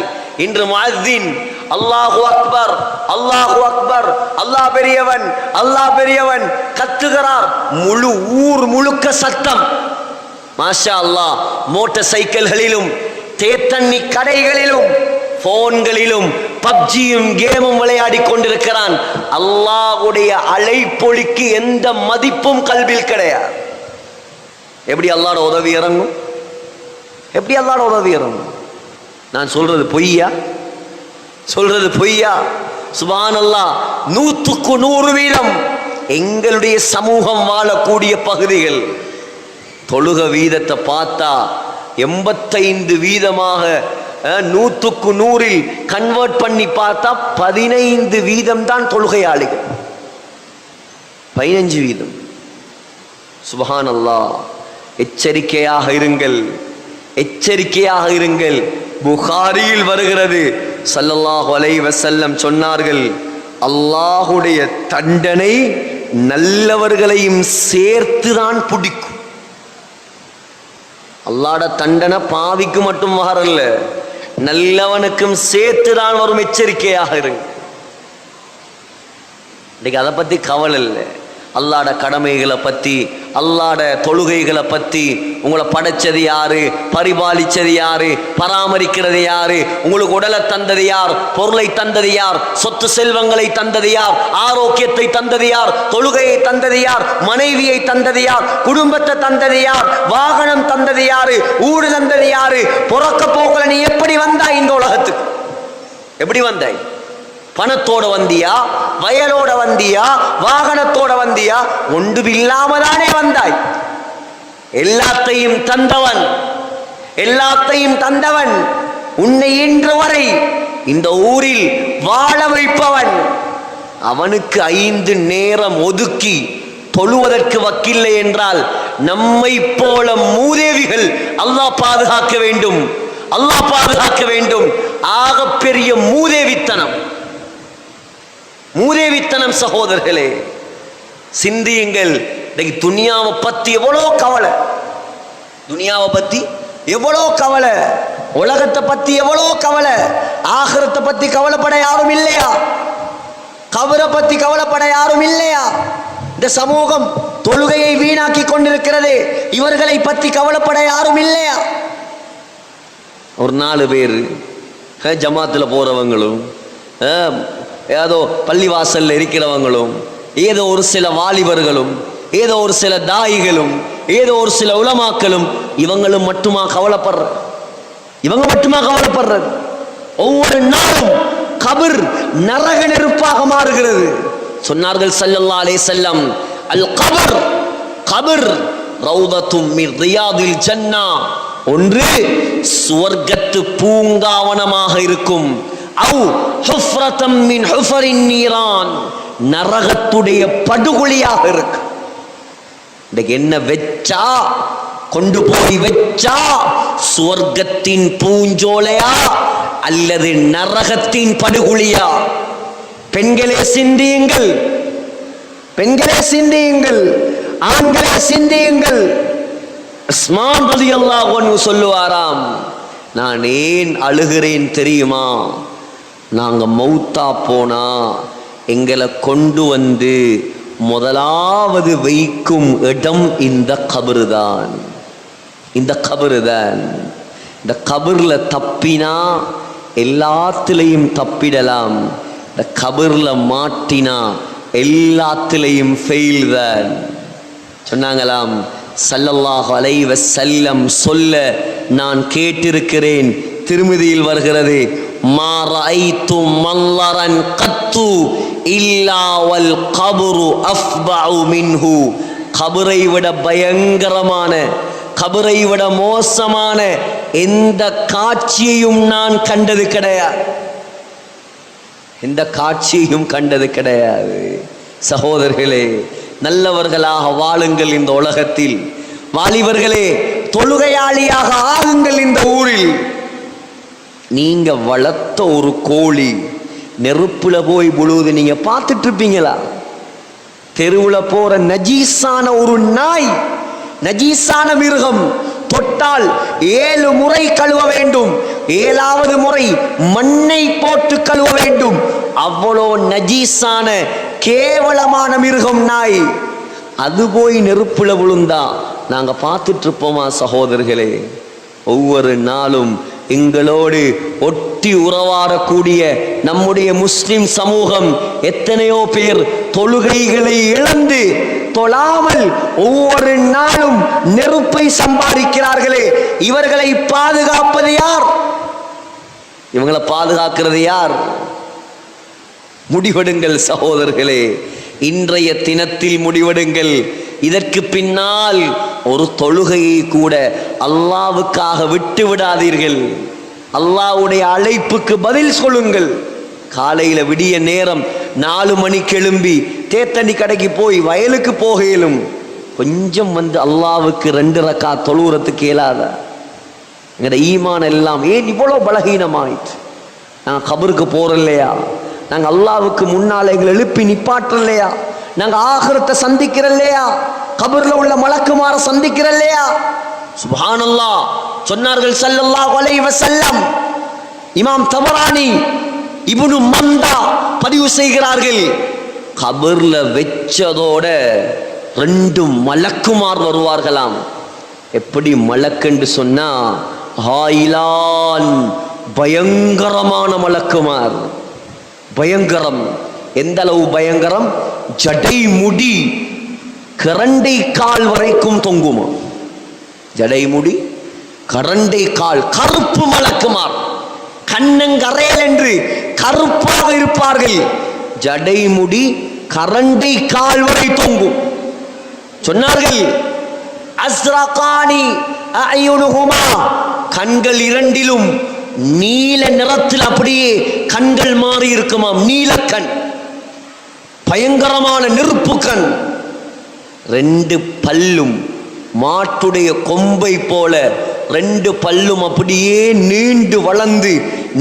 இன்று முஅத்தின் அல்லாஹு அக்பர், அல்லாஹு அக்பர், அல்லாஹ் பெரியவன், அல்லாஹ் பெரியவன் கத்துகிறார். முழு ஊர் முழுக்க சத்தம். மாஷா அல்லாஹ், மோட்டார் சைக்கிள்களிலும் தேத்தண்ணி கடைகளிலும் போன்களிலும் பப்ஜியும் கேமும் விளையாடி கொண்டிருக்கிறான். அல்லாஹ்வுடைய அழைப்பொலிக்கு எந்த மதிப்பும் கல்வியில் கிடையாது. எப்படி அல்லாஹ்வோட உதவி இறங்கும்? எப்படி அல்லாஹ்வோட உதவி இறங்கும்? நான் சொல்றது பொய்யா? சுப்ஹானல்லாஹ், 100க்கு 100 எங்களுடைய சமூகம் வாழக்கூடிய பகுதிகள் தொழுக வீதத்தை பார்த்தா 85% 100க்கு 100 கன்வெர்ட் பண்ணி பார்த்தா 15% தான் தொழுகையாளிகள். 15%. சுப்ஹானல்லாஹ், எச்சரிக்கையாக இருங்கள். புகாரியில் வருகிறது, ஸல்லல்லாஹு அலைஹி வஸல்லம் சொன்னார்கள், அல்லாஹ்வுடைய தண்டனை நல்லவர்களையும் சேர்த்துதான் பிடிக்கும். அல்லாஹ்ட தண்டனை பாவிக்கு மட்டும் வரல, நல்லவனுக்கும் சேர்த்துதான் வரும். எச்சரிக்கையாக இருங்க. இன்னைக்கு அதை பத்தி கவலை இல்லை. அல்லாஹ்ட கடமைகளை பத்தி, அல்லாஹ்ட தொழுகைகளை பத்தி, உங்களை படைச்சது யாரு, பரிபாலிச்சது யாரு, பராமரிக்கிறது யாரு, உங்களுக்கு உடலை தந்தது யார், பொருளை தந்தது யார், சொத்து செல்வங்களை தந்தது யார், ஆரோக்கியத்தை தந்தது யார், தொழுகையை தந்தது யார், மனைவியை தந்தது யார், குடும்பத்தை தந்தது யார், வாகனம் தந்தது யாரு, ஊடு தந்தது யாரு, பொறக்க போக்கல நீ எப்படி வந்தாய் இந்த உலகத்துக்கு? எப்படி வந்தாய்? பணத்தோட வந்தியா, வயலோட வந்தியா, வாகனத்தோட வந்தியா? ஒன்று இல்லாமதானே வந்தாய். எல்லாத்தையும் தந்தவன் உன்னை இன்று வரை இந்த ஊரில் வாழ வைப்பவன். அவனுக்கு 5 நேரம் ஒதுக்கி தொழுவதற்கு வக்கில்லை என்றால் நம்மை போல மூதேவிகள் அல்லாஹ் பாதுகாக்க வேண்டும். ஆகப்பெரிய மூதேவித்தனம் சகோதரர்களே, சிந்தியுங்கள். இன்னைக்கு துனியாவை பத்தி எவ்வளோ கவலை, உலகத்தை பத்தி எவ்வளோ கவலை, ஆகிரத்தை பத்தி கவலைப்பட யாரும் இல்லையா? கபரை பத்தி கவலைப்பட யாரும் இல்லையா? இந்த சமூகம் தொழுகையை வீணாக்கி கொண்டிருக்கிறது, இவர்களை பத்தி கவலைப்பட யாரும் இல்லையா? ஒரு 4 பேர் ஜமாத்தில் போறவங்களும், ஏதோ பள்ளிவாசல்ல இருக்கிறவங்களும், ஏதோ ஒரு சில வாலிபர்களும், ஏதோ ஒரு சில தாயிகளும், ஏதோ ஒரு சில உலமாக்களும், இவங்க மட்டுமா கவலைப்படுறது? ஒவ்வொரு நாளும் கபர் நரக நெருப்பாக மாறுகிறது. சொன்னார்கள் ஸல்லல்லாஹு அலைஹி வஸல்லம், அல் கபர் ரௌதத்தும் மின் ரியாதில் ஜன்னா, ஒன்று சுவர்க்கத்து பூங்காவனமாக இருக்கும். அவு ஹுஃப்ரத்தம் மின் ஹுஃபரின் நீரான், நரகத்துடைய படுகொலியாக இருக்கு. இன்னைக்கு என்ன வெச்சா, கொண்டு போய் வெச்சா சுவர்க்கத்தின் பூஞ்சோலையா அல்லது நரகத்தின் படுகொலியா? பெண்களே சிந்தியுங்கள், ஆண்களே சிந்தியுங்கள். உஸ்மான் ரலியல்லாஹு அன்ஹு சொல்லுவாராம், நான் ஏன் அழுகிறேன் தெரியுமா? நாங்க மௌத்தா போனா எங்களை கொண்டு வந்து முதலாவது வைக்கும் இடம் இந்த கபரு தான். இந்த கபர்ல தப்பினா எல்லாத்திலையும் தப்பிடலாம், இந்த கபர்ல மாட்டினா எல்லாத்திலையும் ஃபெயில் தான். சொன்னாங்களாம் ஸல்லல்லாஹு அலைஹி வஸல்லம் சொல்ல நான் கேட்டிருக்கிறேன். திருமிதியில் வருகிறது, மா ரஅய்து மல்லரன் கத்து இல்லா வல் கபரு அஃபஅு மின்ஹு. கபரை விட பயங்கரமான, கபரை விட மோசமான எந்த காட்சியையும் நான் கண்டது கிடையாது, எந்த காட்சியையும் கண்டது கிடையாது. சகோதரர்களே, நல்லவர்களாக வாழுங்கள் இந்த உலகத்தில். வாலிபர்களே, தொழுகையாளியாக ஆகுங்கள் இந்த ஊரில். நீங்க வளர்த்த ஒரு கோழி நெருப்புல போய் விழுவது நீங்க பார்த்துட்டு இருப்பீங்களா? தெருவில் போற நஜீஸான ஒரு நாய், நஜீஸான மிருகம் தொட்டால் 7 முறை கழுவ வேண்டும், 7வது முறை மண்ணை போட்டு கழுவ வேண்டும். அவ்வளோ நஜீஸான கேவலமான மிருகம் நாய். அது போய் நெருப்புல விழுந்தா நாங்க பார்த்துட்டு இருப்போமா? சகோதரர்களே, ஒவ்வொரு நாளும் எங்களோடு ஒட்டி உறவாடக்கூடிய நம்முடைய முஸ்லிம் சமூகம் எத்தனையோ பேர் தொழுகைகளை இழந்து தொழாமல் ஒவ்வொரு நாளும் நெருப்பை சம்பாதிக்கிறார்களே. இவர்களை பாதுகாப்பது யார்? இவங்களை பாதுகாக்கிறது யார்? முடிவெடுங்கள் சகோதரர்களே, இன்றைய தினத்தில் முடிவெடுங்கள். இதற்கு பின்னால் ஒரு தொழுகையை கூட அல்லாவுக்காக விட்டு விடாதீர்கள். அல்லாஹ்வுடைய அழைப்புக்கு பதில் சொல்லுங்கள். காலையில் விடிய நேரம் 4 மணிக்கு எழும்பி தேத்தண்ணி கடைக்கு போய் வயலுக்கு போகையிலும் கொஞ்சம் வந்து அல்லாவுக்கு 2 ரக்கா தொழுகிறதுக்கு இயலாத எங்கட ஈமான் எல்லாம் ஏன் இவ்வளோ பலகீனமாயிற்று? நாங்கள் கபருக்கு போகிறோம் இல்லையா? நாங்கள் அல்லாவுக்கு முன்னால் எங்களை எழுப்பி நிப்பாட்டுறோம் இல்லையா? நாங்கள் ஆகிரத்தை சந்திக்கிறோம் இல்லையா? கபர்ல உள்ள மலக்குமார சந்திக்கிறோம் இல்லையா? சுப்ஹானல்லாஹ். சொன்னார்கள் ஸல்லல்லாஹு அலைஹி வஸல்லம், இமாம் தபரானி இப்னு மந்தா பதிவு செய்கிறார்கள், கபர்ல வெச்சதோட 2 மலக்குமார் வருவார்களாம். எப்படி மலக்குன்னு சொன்னா ஹாயிலான், பயங்கரமான மலக்குமார். பயங்கரம். எந்த அளவு பயங்கரம்? ஜடை முடி கரண்டை கால் வரைக்கும் தொங்குமா. ஜடை முடி கரண்டை கால், கருப்பு மலக்குமார், கண்ணங்கரையல் என்று கருப்பாக இருப்பார்கள். ஜடை முடி கரண்டை கால் வரை தொங்கும். சொன்னார்கள் அஸ்ரகானி அயுனுஹுமா, கண்கள் 2லும் நீல நிறத்தில் அப்படியே கண்கள் மாறி இருக்குமாம். நீலக்கண், பயங்கரமான நெருப்பு கண். 2 பல்லும் மாட்டுடைய கொம்பை போல 2 பல்லும் அப்படியே நீண்டு வளர்ந்து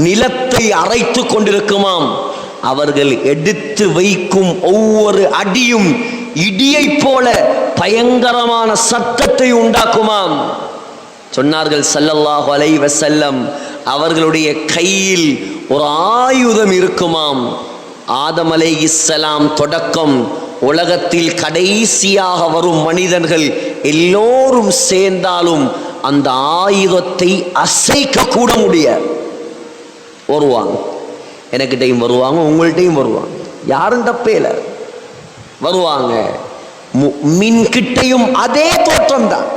நிலத்தை அரைத்து கொண்டிருக்குமாம். அவர்கள் எடுத்து வைக்கும் ஒவ்வொரு அடியும் இடியை போல பயங்கரமான சத்தத்தை உண்டாக்குமாம். சொன்னார்கள் ஸல்லல்லாஹு அலைஹி வஸல்லம், அவர்களுடைய கையில் ஒரு ஆயுதம் இருக்குமாம். ஆதம் அலைஹிஸ்ஸலாம் தொடக்கம் உலகத்தில் கடைசியாக வரும் மனிதர்கள் எல்லோரும் சேர்ந்தாலும் அந்த ஆயுதத்தை அசைக்க கூட முடியாது. வருவாங்க, எனக்கிட்டையும் வருவாங்க, உங்கள்கிட்டையும் வருவாங்க, யாரும் தப்பேல வருவாங்க. முஃமின் கிட்டையும் அதே தோற்றம் தான்,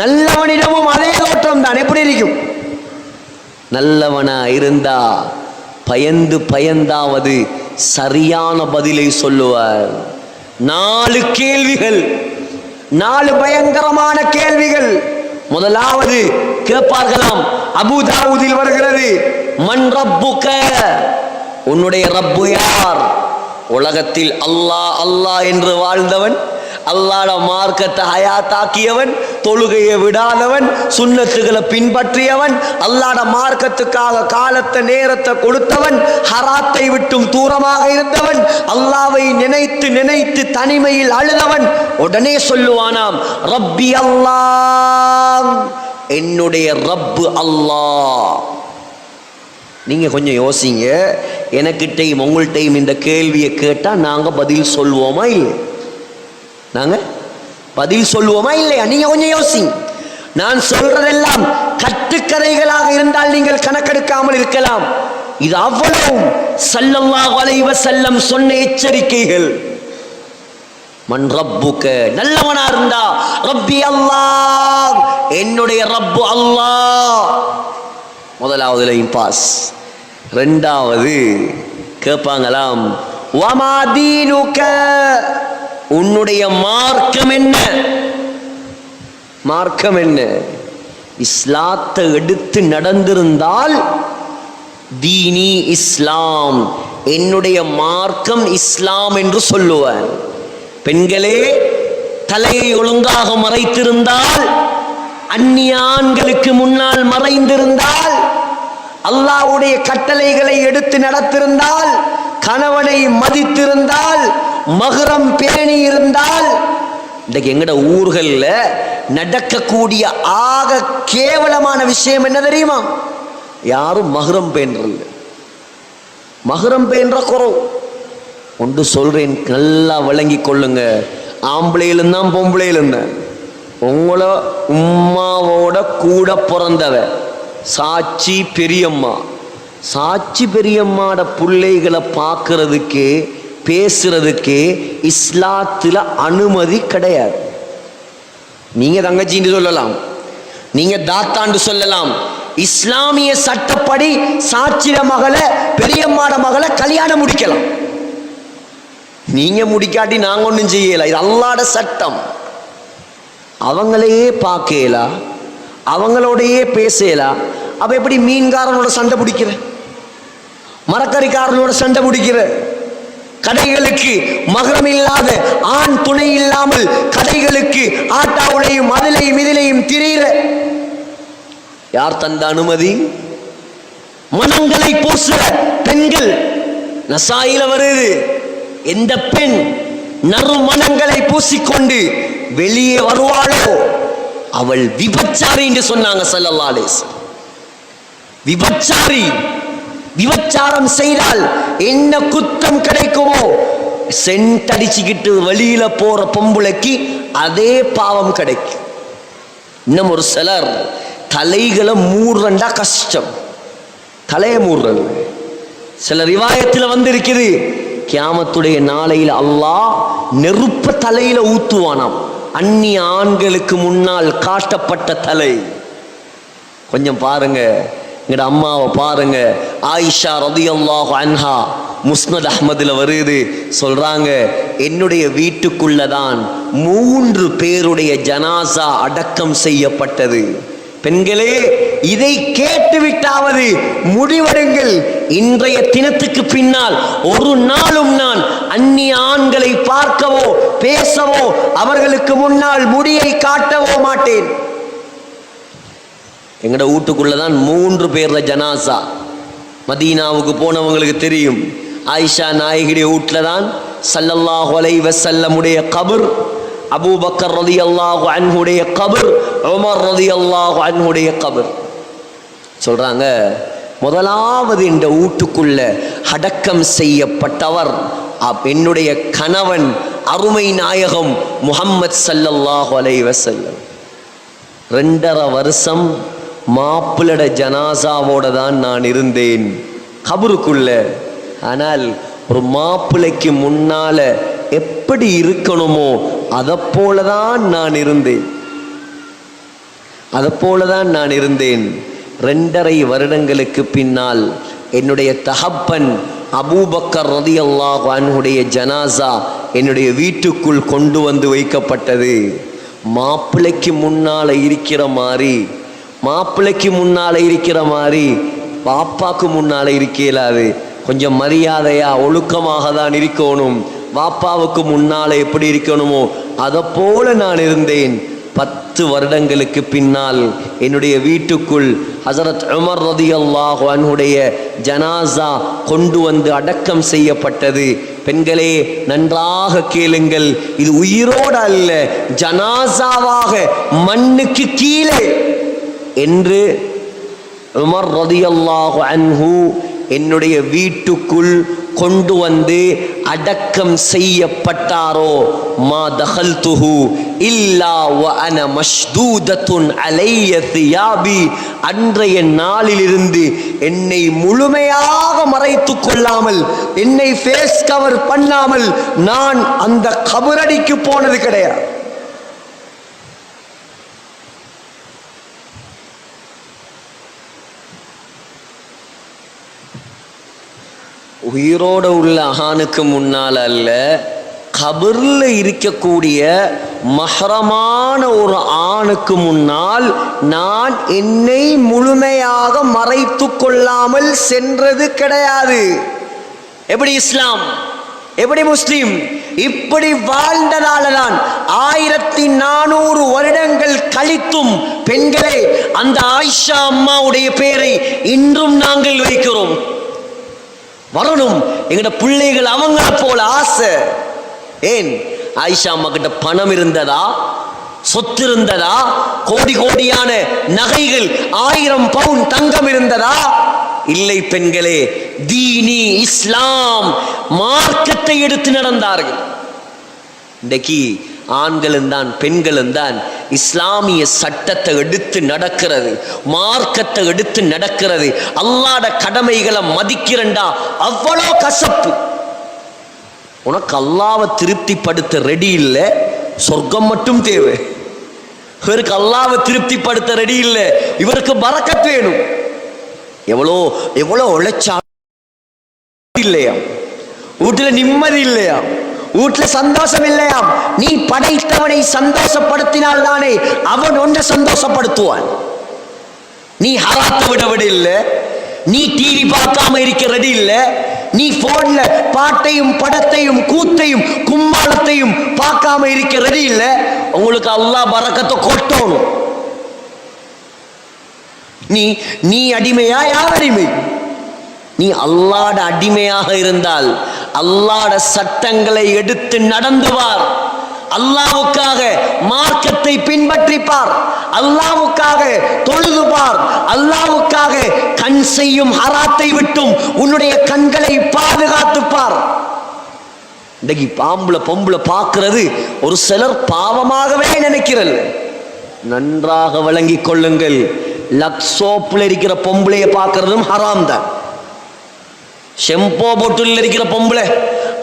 நல்லவனிடமும் அதே தோற்றம் தான். எப்படி இருக்கும்? நல்லவனா இருந்தா பயந்து பயந்தாவது சரியான பதிலை சொல்லுவார். 4 கேள்விகள், 4 பயங்கரமான கேள்விகள். முதலாவது கேட்பார்களாம், அபூ தாவூதில் வருகிறது, மன் ரப்புக, உன்னுடைய ரப்பு யார்? உலகத்தில் அல்லாஹ் அல்லாஹ் என்று வாழ்ந்தவன், அல்லாஹ்ட மார்க்கத்தை ஹயாத்தாக்கியவன், தொழுகையை விடாதவன், சுன்னத்துகளை பின்பற்றியவன், அல்லாஹ்ட மார்க்கத்துக்காக காலத்தை நேரத்தை கொடுத்தவன், ஹராத்தை விட்டும் தூரமாக இருந்தவன், அல்லாஹ்வை நினைத்து நினைத்து தனிமையில் அழுதவன். உடனே சொல்லுவானாம், ரப்பி அல்லாஹ், என்னுடைய ரப்பு அல்லாஹ். நீங்க கொஞ்சம் யோசிங்க, எனக்கிட்டையும் உங்கள்கிட்டையும் இந்த கேள்வியை கேட்டா நாங்க பதில் சொல்வோமா இல்லை? நாங்க பதில் சொல்லுவோமா இல்லையா? நீங்க கொஞ்சம் யோசிங்க. நான் சொல்றதெல்லாம் கட்டுக்கதைகளாக இருந்தால் நீங்கள் கணக்கெடுக்காமல் இருக்கலாம். இது அவ்வளவு ஸல்லல்லாஹு அலைஹி வஸல்லம் சொன்ன எச்சரிக்கைகள். மன் ரப்புக, நல்லவனா இருந்தா ரப்பி அல்லாஹ், என்னுடைய ரப்பு அல்லாஹ். முதலாவது லைன் பாஸ். ரெண்டாவது கேட்பாங்களாம், வமா தீனுக, உன்னுடைய மார்க்கம் என்ன? மார்க்கம் என்ன? இஸ்லாத்தை எடுத்து நடந்திருந்தால் தீனி இஸ்லாம், என்னுடைய மார்க்கம் இஸ்லாம் என்று சொல்லுவார். பெண்களே, தலையை ஒழுங்காக மறைத்திருந்தால், அந்நிய ஆண்களுக்கு முன்னால் மறைந்திருந்தால், அல்லாஹ்வுடைய கட்டளைகளை எடுத்து நடத்திருந்தால், கணவனை மதித்திருந்தால், மஹ்ரம் பேணி இருந்தால், இன்றைக்கு எங்கட ஊர்கள்ல நடக்கக்கூடிய ஆக கேவலமான விஷயம் என்ன தெரியுமா? யாரும் மஹ்ரம் பேணுறல்ல. மஹ்ரம் பேணுற குறவு. ஒன்று சொல்றேன், நல்லா விளங்கி கொள்ளுங்க. ஆம்பளையிலும் தான் பொம்பளையிலும் தான். உங்களை உம்மாவோட கூட பிறந்தவ சாட்சி பெரியம்மா, சாட்சி பெரியம்மாட பிள்ளைகளை பார்க்கறதுக்கு பேசுறதுக்கு இஸ்லாத்துல அனுமதி கிடையாது. நீங்க தங்கச்சின்னு சொல்லலாம், நீங்க தாத்தாண்டு சொல்லலாம். இஸ்லாமிய சட்டப்படி சாட்சிய மகளை பெரியம்மாட மகளை கல்யாணம் முடிக்கலாம். நீங்க முடிக்காட்டி நாங்க ஒன்றும் செய்யல. இது அல்லாஹ்வுடைய சட்டம். அவங்களையே பார்க்கலாம், அவங்களோடையே பேசலாம். அப்ப எப்படி மீன்காரனோட சண்டை பிடிக்கிற, மரக்கறிக்காரனோட சண்டை பிடிக்கிற, கடைகளுக்கு மகரம் இல்லாத ஆண் துணை இல்லாமல் கடைகளுக்கு ஆட்டாவுடையும் அதிலையும் இதிலையும் திரியிற யார் தந்த அனுமதி? மனங்களை பூசுற பெண்கள். நசாயில வருது, எந்த பெண் நறுமணங்களை பூசிக்கொண்டு வெளியே வருவாளோ அவள் விபச்சாரி என்று சொன்னாங்க ஸல்லல்லாஹு அலைஹி வஸல்லம். விபச்சாரி. விபச்சாரம் செய்தால் என்ன குத்தம் கிடைக்குமோ, சென்ட் அடிச்சுக்கிட்டு வெளியில போற பொம்பளைக்கு அதே பாவம் கிடைக்கும். இன்னும் ஒரு சிலர் தலைகளை மூடுறண்டா கஷ்டம், தலையை மூடுறது. சில ரிவாயத்தில் வந்து இருக்குது, கியாமத்துடைய நாளையில் அல்லாஹ் நெருப்ப தலையில ஊத்துவானாம். அந்நிய ஆண்களுக்கு முன்னால் காட்டப்பட்ட தலை. கொஞ்சம் பாருங்க, எங்கட அம்மாவை பாருங்க. ஆயிஷா ரலியல்லாஹு அன்ஹா முஸ்னத் அஹ்மதுல வருது, சொல்றாங்க, என்னுடைய வீட்டுக்குள்ளதான் 3 பேருடைய ஜனாசா அடக்கம் செய்யப்பட்டது. பெண்களே, இதை கேட்டுவிட்டாவது முடிவெடுங்கள். இன்றைய தினத்துக்கு பின்னால் ஒரு நாளும் நான் அந்நிய ஆண்களை பார்க்கவோ பேசவோ அவர்களுக்கு முன்னால் முடியை காட்டவோ மாட்டேன். எங்கட வீட்டுக்குள்ளதான் 3 பேர்ல ஜனாசா. மதீனாவுக்கு போனவங்களுக்கு தெரியும், ஆயிஷா நாயகியுடைய வீட்டுல தான் ஸல்லல்லாஹு அலைஹி வஸல்லமுடைய கபர், அபூபக்கர் ரலியல்லாஹு அன்ஹுடைய கபர், உமர் ரலியல்லாஹு அன்ஹுடைய கபர். சொல்றாங்க, முதலாவது இந்த வீட்டுக்குள்ள அடக்கம் செய்யப்பட்டவர் என்னுடைய கணவன் அருமை நாயகம் முஹம்மது ஸல்லல்லாஹு அலைஹி வஸல்லம். 2.5 வருஷம் மாப்பிளட ஜனாசாவோட தான் நான் இருந்தேன் கபருக்குள்ள. ஆனால் ஒரு மாப்பிளைக்கு முன்னால எப்படி இருக்கணுமோ அதை போலதான் நான் இருந்தேன், அதை போலதான் நான் இருந்தேன். 2.5 வருடங்களுக்கு பின்னால் என்னுடைய தகப்பன் அபூபக்கர் ரலியல்லாஹு அன்ஹுடைய ஜனாசா என்னுடைய வீட்டுக்குள் கொண்டு வந்து வைக்கப்பட்டது. மாப்பிள்ளைக்கு முன்னால இருக்கிற மாதிரி, மாப்பிள்ளைக்கு முன்னால இருக்கிற மாதிரி பாப்பாக்கு முன்னால இருக்கலாது. கொஞ்சம் மரியாதையா ஒழுக்கமாக தான் இருக்கணும். பாப்பாவுக்கு முன்னால எப்படி இருக்கணுமோ அதை போல நான் இருந்தேன். 10 வருடங்களுக்கு பின்னால் என்னுடைய வீட்டுக்குள் ஹஸரத் உமர் ரலியல்லாஹு அன்ஹுடைய ஜனாசா கொண்டு வந்து அடக்கம் செய்யப்பட்டது. பெண்களே, நன்றாக கேளுங்கள், இது உயிரோடு அல்ல, ஜனாசாவாக மண்ணுக்கு கீழே என்று உமர் ரலியல்லாஹு அன்ஹு என்னுடைய வீட்டுக்குள் கொண்டு வந்து அடக்கம் செய்யப்பட்டாரோ மா தஹல்துஹு இல்லா வ அன மஷ்தூதத்துன் அலைய தியாபி, அன்றைய நாளிலிருந்து என்னை முழுமையாக மறைத்து கொள்ளாமல், என்னை ஃபேஸ் கவர் பண்ணாமல் நான் அந்த கபரடிக்கு போனது கிடையாது. உயிரோடு உள்ள ஆணுக்கு முன்னால் அல்ல, கபரில் இருக்கக்கூடிய மஹ்ரமான ஒரு ஆணுக்கு முன்னால் நான் என்னை முழுமையாக மறைத்து கொள்ளாமல் சென்றது கிடையாது. எப்படி இஸ்லாம், எப்படி முஸ்லிம், இப்படி வாழ்ந்ததால தான் 1400 வருடங்கள் கழித்தும் பெண்களே அந்த ஆயிஷா அம்மாவுடைய பேரை இன்றும் நாங்கள் வைக்கிறோம். வரணும் எங்கட பிள்ளைகள் அவங்கள போல ஆசை. ஏன்? ஆயிஷா அம்மா கிட்ட பணம் இருந்ததா, சொத்து இருந்ததா, கோடி கோடியான நகைகள், 1000 பவுன் தங்கம் இருந்ததா? இல்லை பெண்களே, தீனி இஸ்லாம் மார்க்கத்தை எடுத்து நடந்தார்கள். இன்றைக்கு ஆண்களும் தான் பெண்களும் தான் இஸ்லாமிய சட்டத்தை எடுத்து நடக்கிறது, மார்க்கத்தை எடுத்து நடக்கிறது. அல்லாஹ்வுடைய கடமைகளை மதிக்கிறண்டா அவ்வளோ கசப்பு. உனக்கு அல்லாஹ்வை திருப்திப்படுத்த ரெடி இல்லை, சொர்க்கம் மட்டும் தேவை. இவருக்கு அல்லாஹ்வை திருப்திப்படுத்த ரெடி இல்லை, இவருக்கு பரக்கத் வேணும். எவ்வளோ எவ்வளோ உழைச்சா இல்லையா, வீட்டுல நிம்மதி இல்லையா, வீட்டுல சந்தோஷம் இல்லையாம். நீ படைத்தவனை சந்தோஷப்படுத்தினால் தானே அவன் ஒன்றை சந்தோஷப்படுத்துவான். நீ ஹராத்தை விட இல்லை, நீ டிவி பார்க்காம இருக்க ரெடி இல்லை, நீ போன்ல பாட்டையும் படத்தையும் கூத்தையும் கும்மாளத்தையும் பார்க்காம இருக்க ரெடி இல்லை. உங்களுக்கு அல்லாஹ் பரக்கத்தை கொட்டணும். நீ அடிமையா? யார் அடிமை? நீ அல்லாஹ்வுடைய அடிமையாக இருந்தால் அல்லாஹ்வுடைய சட்டங்களை எடுத்து நடந்துவார், அல்லாஹ்வுக்காக மார்க்கத்தை பின்பற்றிப்பார், அல்லாஹ்வுக்காக தொழுதுபார், அல்லாஹ்வுக்காக கண் செய்யும் ஹராத்தை விட்டும் உன்னுடைய கண்களை பாதுகாத்துப்பார். இன்னைக்கு பாம்புல பொம்புல பார்க்கிறது ஒரு சிலர் பாவமாகவே நினைக்கிறது. நன்றாக விளங்கிக் கொள்ளுங்கள், லக்ஸோப்பில் இருக்கிற பொம்பளையை பார்க்கறதும் ஹராம் தான். ஷெம்போ போட்டுல இருக்கிற பொம்பளை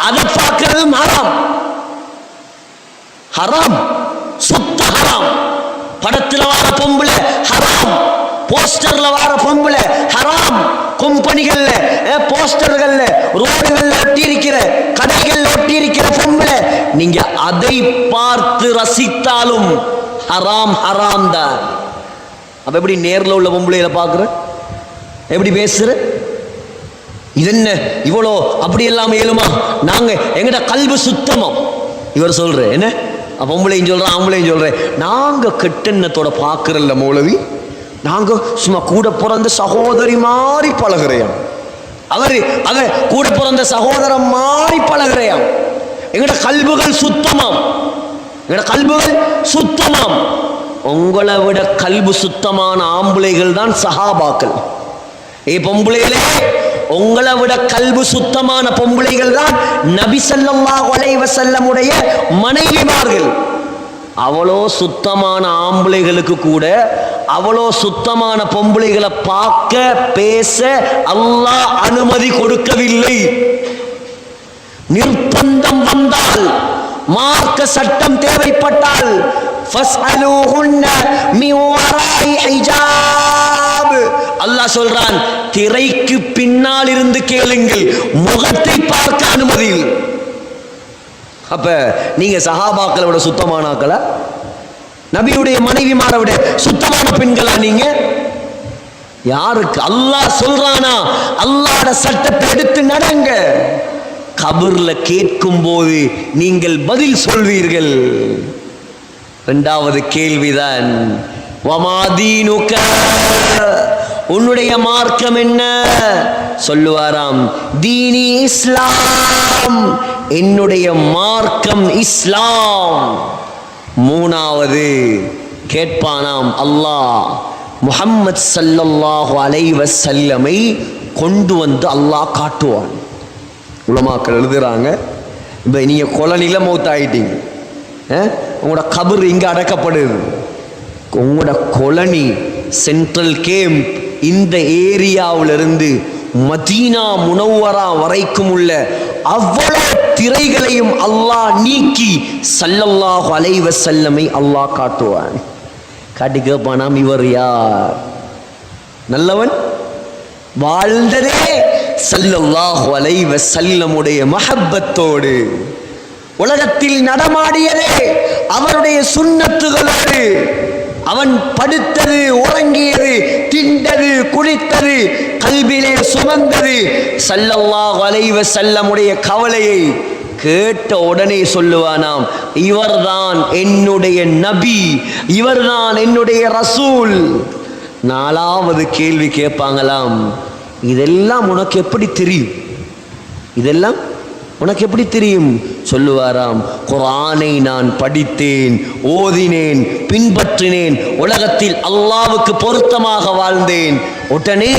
அதை பார்க்கறதும் ஹராம். ஹராம், சுத்த ஹராம். படத்துல வர பொம்பளை ஹராம், போஸ்டர்ல வர பொம்பளை ஹராம். கம்பெனிகள்ல போஸ்டர்கள்ல ரோடுகள்ல ஒட்டி இருக்கிற கடைகள்ல ஒட்டி இருக்கிற பொம்பளை நீங்க அதை பார்த்து ரசித்தாலும் ஹராம் ஹராம் தான். அப்ப எப்படி நேர்ல உள்ள பொம்பளையில பாக்குற, எப்படி பேசுற, இது என்ன இவ்வளோ அப்படி எல்லாம் ஏழுமா? நாங்க எங்கட கல்வி சுத்தமா. இவர் சொல்ற என்ன, பொம்பளையும் சொல்றேன் ஆம்பளையும் சொல்றேன், நாங்க கெட்டெண்ணத்தோட பாக்குறல்ல மௌலவி, நாங்க சும்மா கூட பிறந்த சகோதரி மாறி பழகுறையாம். அவரு அவ கூட பிறந்த சகோதரன் மாறி பழகுறையாம். எங்கட கல்விகள் சுத்தமாம், எங்கட கல்விகள் சுத்தமாம். உங்களை விட கல்வி சுத்தமான ஆம்பளைகள் தான் சஹாபாக்கள். பொம்பளையிலே உங்களை விட கல்வி சுத்தமான பொம்பளைகள் தான் நபி ஸல்லல்லாஹு அலைஹி வஸல்லம் உடைய மனைவிமார்கள். அவ்வளோ சுத்தமான ஆம்பளைகளுக்கு கூட அவ்வளோ சுத்தமான பொம்பளைகளை பார்க்க பேச அல்லாஹ் அனுமதி கொடுக்கவில்லை. நிர்பந்தம் வந்தால், மார்க்க சட்டம் தேவைப்பட்டால் ஃபஸ்அலூஹுன்ன மின் வராஇ ஹிஜாப், அல்லாஹ் சொல்றான் திரைக்கு பின்னால் இருந்து கேளுங்கள், முகத்தை பார்க்க அனுமதி இல்லை. அப்ப நீங்க சஹாபாக்களை விட சுத்தமானாக்களா? நபியுடைய மனைவிமாரை விட சுத்தமான பெண்களா நீங்க? யாருக்கு அல்லாஹ் சொல்றானா அல்லாஹ்வுடைய சட்டத்தை எடுத்து நடங்க. கபர்ல கேட்கும் போது நீங்கள் பதில் சொல்வீர்கள். இரண்டாவது கேள்விதான் வமாதீனுக, உன்னுடைய மார்க்கம் என்ன? சொல்லுவாராம் தீனி இஸ்லாம், என்னுடைய மார்க்கம் இஸ்லாம். மூணாவது கேட்பானாம் அல்லாஹ் முஹம்மத் ஸல்லல்லாஹு அலைஹி வஸல்லமை கொண்டு வந்து அல்லாஹ் காட்டுவான். உலமாக்கள் எழுதுறாங்க, இப்போ நீங்கள் கொலனியில் மௌத்தாயிட்டீங்க, உங்களோட கபர் இங்கே அடக்கப்படுது. உங்களோட கொலனி சென்ட்ரல் கேம்ப் இந்த ஏரியாவிலிருந்து மதீனா முனவ்வரா வரைக்கும் உள்ள அவ்வளவு திரைகளையும் அல்லாஹ் நீக்கி ஸல்லல்லாஹு அலைஹி வஸல்லமை அல்லாஹ் காட்டுவான். காட்டி கேட்பானாம், இவர் யார்? நல்லவன், வாழ்ந்ததே ஸல்லல்லாஹு அலைஹி வஸல்லமுடைய மஹப்பத்தோடு, உலகத்தில் நடமாடியதே அவருடைய சுன்னத்துகளோடு, அவன் படுத்தது, உறங்கியது, திண்டது, குளித்தது, கல்விலே சுமந்தது ஸல்லல்லாஹு அலைஹி வஸல்லமுடைய கவலையை கேட்ட உடனே சொல்லுவானாம், இவர்தான் என்னுடைய நபி, இவர்தான் என்னுடைய ரசூல். நாலாவது கேள்வி கேட்பாங்களாம், இதெல்லாம் உனக்கு எப்படி தெரியும்? இதெல்லாம் உனக்கு எப்படி தெரியும்? சொல்லுவாராம், குர்ஆனை நான் படித்தேன், ஓதினேன், பின்பற்றினேன், உலகத்தில் அல்லாஹ்வுக்கு பொருத்தமாக வாழ்ந்தேன். உடனே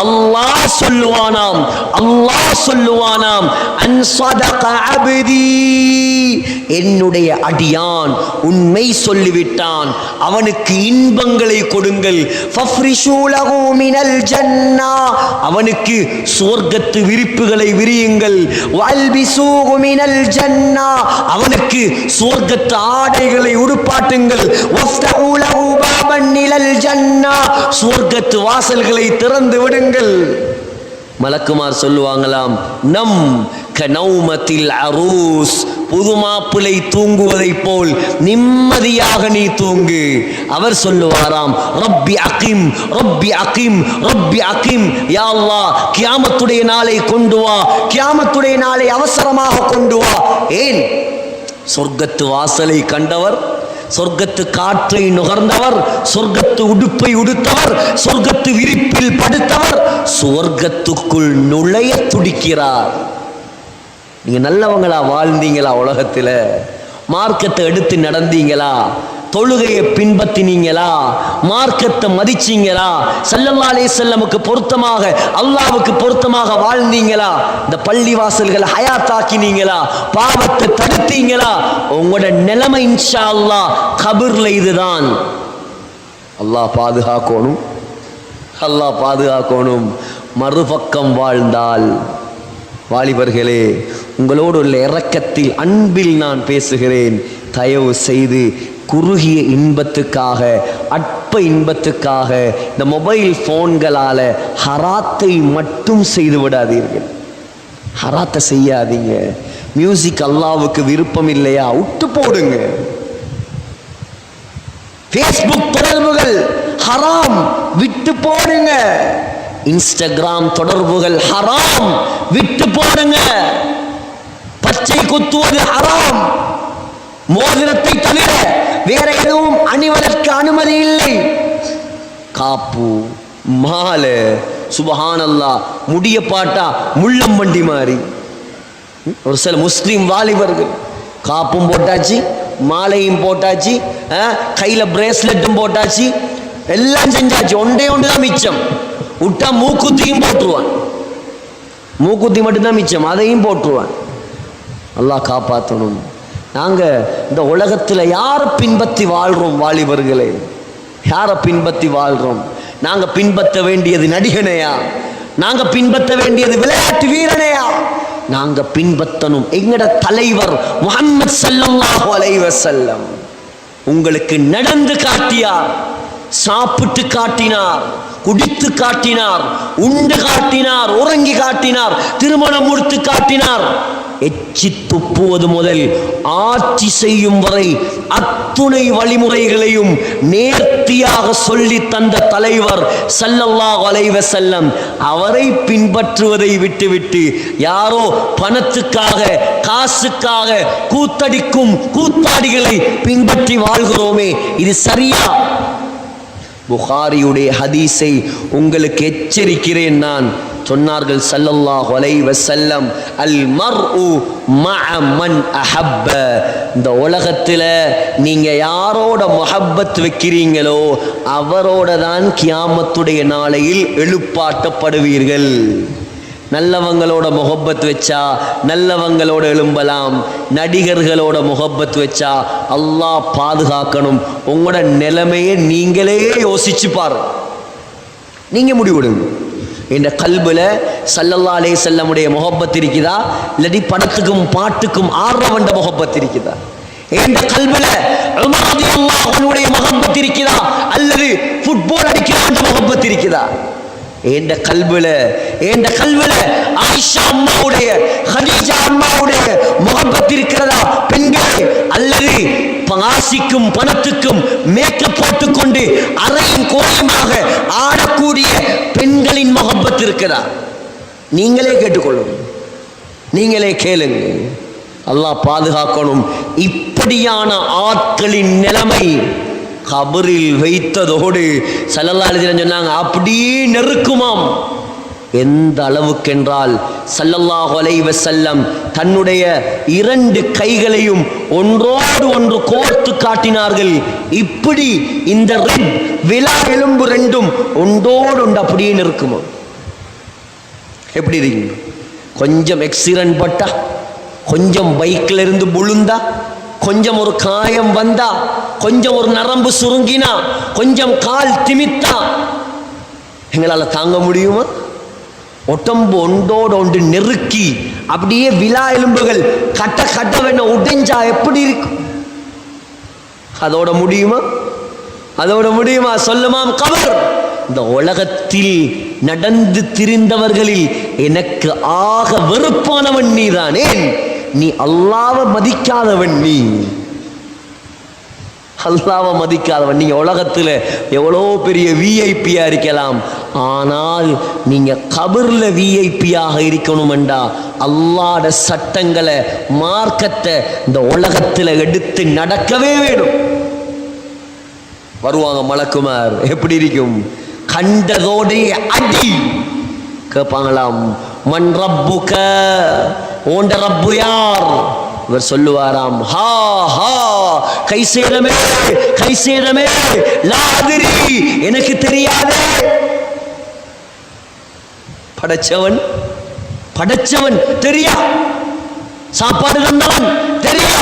அல்லாஹ் சொல்லுவானாம், அன் ஸதக அப்தி, என்னுடைய அடியான் உண்மை சொல்லிவிட்டான், அவனுக்கு இன்பங்களை கொடுங்கள். ஃபஃப்ரிஷூ லஹு மினல் ஜன்னா, அவனுக்கு சுவர்க்கத்து விரிப்புகளை விரியுங்கள். வல்பிசூஹு மினல் ஜன்னா, அவனுக்கு சுவர்க்கத்து ஆடைகளை உடுப்பாட்டுங்கள். வஃப்தஹூ லஹு பாபன் இலல் ஜன்னா, சுவர்க்கத்து வாசல்களை திறந்து விடுங்கள். மலக்குமார் சொல்லுவாங்களாம், நம் கனௌமத்தில் அரூஸ், புது மாப்பிளை தூங்குவதை போல் நிம்மதியாக நீ தூங்கு. அவர் சொல்லுவாராம், ரப்பி அகிம், ரப்பி அகிம், ரப்பி அகிம், யா அல்லாஹ் கியாமத்துடைய நாளை கொண்டு வா, கியாமத்துடைய நாளை அவசரமாக கொண்டு வா. ஏன்? சொர்க்கத்து வாசலை கண்டவர், சொர்க்கத்து காற்றை நுகர்ந்தவர், சொர்க்கத்து உடுப்பை உடுத்தவர், சொர்க்கத்து விரிப்பில் படுத்தவர் சுவர்க்கத்துக்குள் நுழைய துடிக்கிறார். நீங்க நல்லவங்களா வாழ்ந்தீங்களா? உலகத்தில் மார்க்கத்தை எடுத்து நடந்தீங்களா? தொழுகையை பின்பற்றினீங்களா? மார்க்கத்தை மதிச்சீங்களா? ஸல்லல்லாஹு அலைஹி வஸல்லமுக்கு பொருத்தமாக, அல்லாஹ்வுக்கு பொருத்தமாக வாழ்ந்தீங்களா? இந்த பள்ளி வாசல்களை ஹயாத்தாக்கினீங்களா? பாவத்தை தடுத்தீங்களா? உங்களோட நிலைமை இன்ஷா அல்லாஹ் கபர்ல இதுதான். அல்லாஹ் பாதுகாக்கணும், அல்லாஹ் பாதுகாக்கணும். மறுபக்கம் வாழ்ந்தால், வாலிபர்களே, உங்களோடு உள்ள இரக்கத்தில், அன்பில் நான் பேசுகிறேன். தயவு செய்து குறுகிய இன்பத்துக்காக, அற்ப இன்பத்துக்காக இந்த மொபைல் போன்களால் ஹராத்தை மட்டும் செய்து விடாதீர்கள். ஹராத்தை செய்யாதீங்க. மியூசிக் அல்லாஹ்வுக்கு விருப்பம் இல்லையா? விட்டு போடுங்க. ஃபேஸ்புக் தொடர்புகள் ஹராம், விட்டு போடுங்க. இன்ஸ்டாகிராம் தொடர்புகள் ஹராம், விட்டு போடுங்க. பச்சை குத்துவது ஹராம். மோதிரத்தை தவிர வேற எதுவும் அணிவதற்கு அனுமதி இல்லை. காப்பு, மாலை, சுபஹானல்லாஹ், முடிய பாட்டா முள்ளம்பண்டி மாதிரி. ஒரு சில முஸ்லீம் வாலிபர்கள் காப்பும் போட்டாச்சு, மாலையும் போட்டாச்சு, கையில பிரேஸ்லெட்டும் போட்டாச்சு, எல்லாம் செஞ்சாச்சு. ஒன்றே ஒன்றுதான் மிச்சம். விட்டா மூக்குத்தியும் போட்டுருவான். மூக்குத்தி மட்டும்தான் மிச்சம், அதையும் போட்டுருவான். அல்லாஹ் காப்பாற்றணும். நாங்கள் இந்த உலகத்தில் யாரை பின்பற்றி வாழ்கிறோம்? வாலிபர்களே, யாரை பின்பற்றி வாழ்கிறோம்? நாங்கள் பின்பற்ற வேண்டியது நடிகனையா? நாங்கள் பின்பற்ற வேண்டியது விளையாட்டு வீரனையா? நாங்கள் பின்பற்றணும் எங்கட தலைவர் முஹம்மது ஸல்லல்லாஹு அலைஹி வஸல்லம். உங்களுக்கு நடந்து காட்டியார், சாப்பிட்டு காட்டினார், குடித்து காட்டினார், உண்டு காட்டினார், உறங்கி காட்டினார், திருமணம் முடித்து காட்டினார். எச்சி துப்புவது முதல் ஆட்சி செய்யும் வரை அத்துணை வழிமுறைகளையும் நேர்த்தியாக சொல்லி தந்த தலைவர் ஸல்லல்லாஹு அலைஹி வஸல்லம். அவரை பின்பற்றுவதை விட்டுவிட்டு யாரோ பணத்துக்காக, காசுக்காக கூத்தடிக்கும் கூத்தாடிகளை பின்பற்றி வாழ்கிறோமே, இது சரியா? புகாரியுடைய ஹதீஸை உங்களுக்கு எச்சரிக்கிறேன் நான். சொன்னார்கள் ஸல்லல்லாஹு அலைஹி வஸல்லம், அல் மர்உ மஅ மன் அஹப்ப. இந்த உலகத்தில் நீங்க யாரோட முஹப்பத் வைக்கிறீங்களோ அவரோட தான் கியாமத்துடைய நாளையில் எழுப்பாட்டப்படுவீர்கள். நல்லவங்களோட முகப்பத் வச்சா நல்லவங்களோட எழும்பலாம், நடிகர்களோட முகப்பத் வச்சா அல்லாஹ் பாதுகாக்கணும். உங்களோட நிலைமையை நீங்களே யோசிச்சு பாருங்க, நீங்க முடிவெடுங்க. இந்த கல்புல ஸல்லல்லாஹு அலைஹி வஸல்லமுடைய முகப்பத் இருக்குதா, இல்லாட்டி படத்துக்கும் பாட்டுக்கும் ஆர்வண்ட முகப்பத் இருக்குதா? இந்த கல்புல உமர் ரலியல்லாஹு அன்ஹுடைய முகப்பத் இருக்குதா, அல்லது ஃபுட்பால் அடிக்கிற முகப்பத் இருக்குதா? ஏண்ட கல்வில ஆயிஷா அம்மாவுடைய, ஹதீஜா அம்மாவுடைய முகப்பத் இருக்கிறதா பெண்களே? அல்லது பாசிக்கும் பணத்துக்கும் மேக்கப் போட்டுக்கொண்டு அறையும் கோயமாக ஆடக்கூடிய பெண்களின் முகப்பத் இருக்கிறதா? நீங்களே கேட்டுக்கொள்ளுங்க, நீங்களே கேளுங்க. அல்லாஹ் பாதுகாக்கணும். இப்படியான ஆட்களின் நிலைமை கபரில் வைத்ததோடு ஸல்லல்லாஹு அலைஹி வஸல்லம் சொன்னாங்க அப்படியே நெருக்குமாம். எந்த அளவுக்கென்றால் ஸல்லல்லாஹு அலைஹி வஸல்லம் தன்னுடைய 2 கைகளையும் ஒன்றோடு ஒன்று கோர்த்து காட்டினார்கள். இப்படி இந்த விலா எலும்பு 2ம் ஒன்றோடு ஒன்று அப்படியே நெருக்குமாம். எப்படி இருக்கு? கொஞ்சம் எக்ஸிடென்ட் பட்டா, கொஞ்சம் பைக்ல இருந்து விழுந்தா, கொஞ்சம் ஒரு காயம் வந்தா, கொஞ்சம் ஒரு நரம்பு சுருங்கினா, கொஞ்சம் கால் திமித்தா எங்களால தாங்க முடியுமா? உடம்பு ஒன்றோடு ஒன்று நெருக்கி அப்படியே விலா எலும்புகள் கட்ட கட்ட வேணும் உடைஞ்சா எப்படி இருக்கும்? அதோட முடியுமா? அதோட முடியுமா? சொல்லுமாம் கபர். இந்த உலகத்தில் நடந்து திரிந்தவர்களில் எனக்கு ஆக வெறுப்பானவன் நீதானே, நீ அல்லாஹ்வை மதிக்காதவன், நீ அல்லாஹ்வை மதிக்காதவன். நீங்க உலகத்துல எவ்வளோ பெரிய விஐபியா இருக்கலாம், ஆனால் நீங்க கபர்ல விஐபியாக இருக்கணும்டா அல்லாஹ்ட சட்டங்களை மார்க்கத்தை இந்த உலகத்துல எடுத்து நடக்கவே வேணும். வருவாங்க மலக்குமார், எப்படி இருக்கும்? கண்டதோடைய அடி கேட்பாங்களாம், மன் ரப்புக, ஓண்ட ரப்பு யார்? இவர் சொல்லுவாராம், ஹா ஹா கைசேதமே கைசேதமே லாதிரி, எனக்கு தெரியாது. படைச்சவன் படைச்சவன் தெரியா, சாப்பாடு தந்தவன் தெரியா,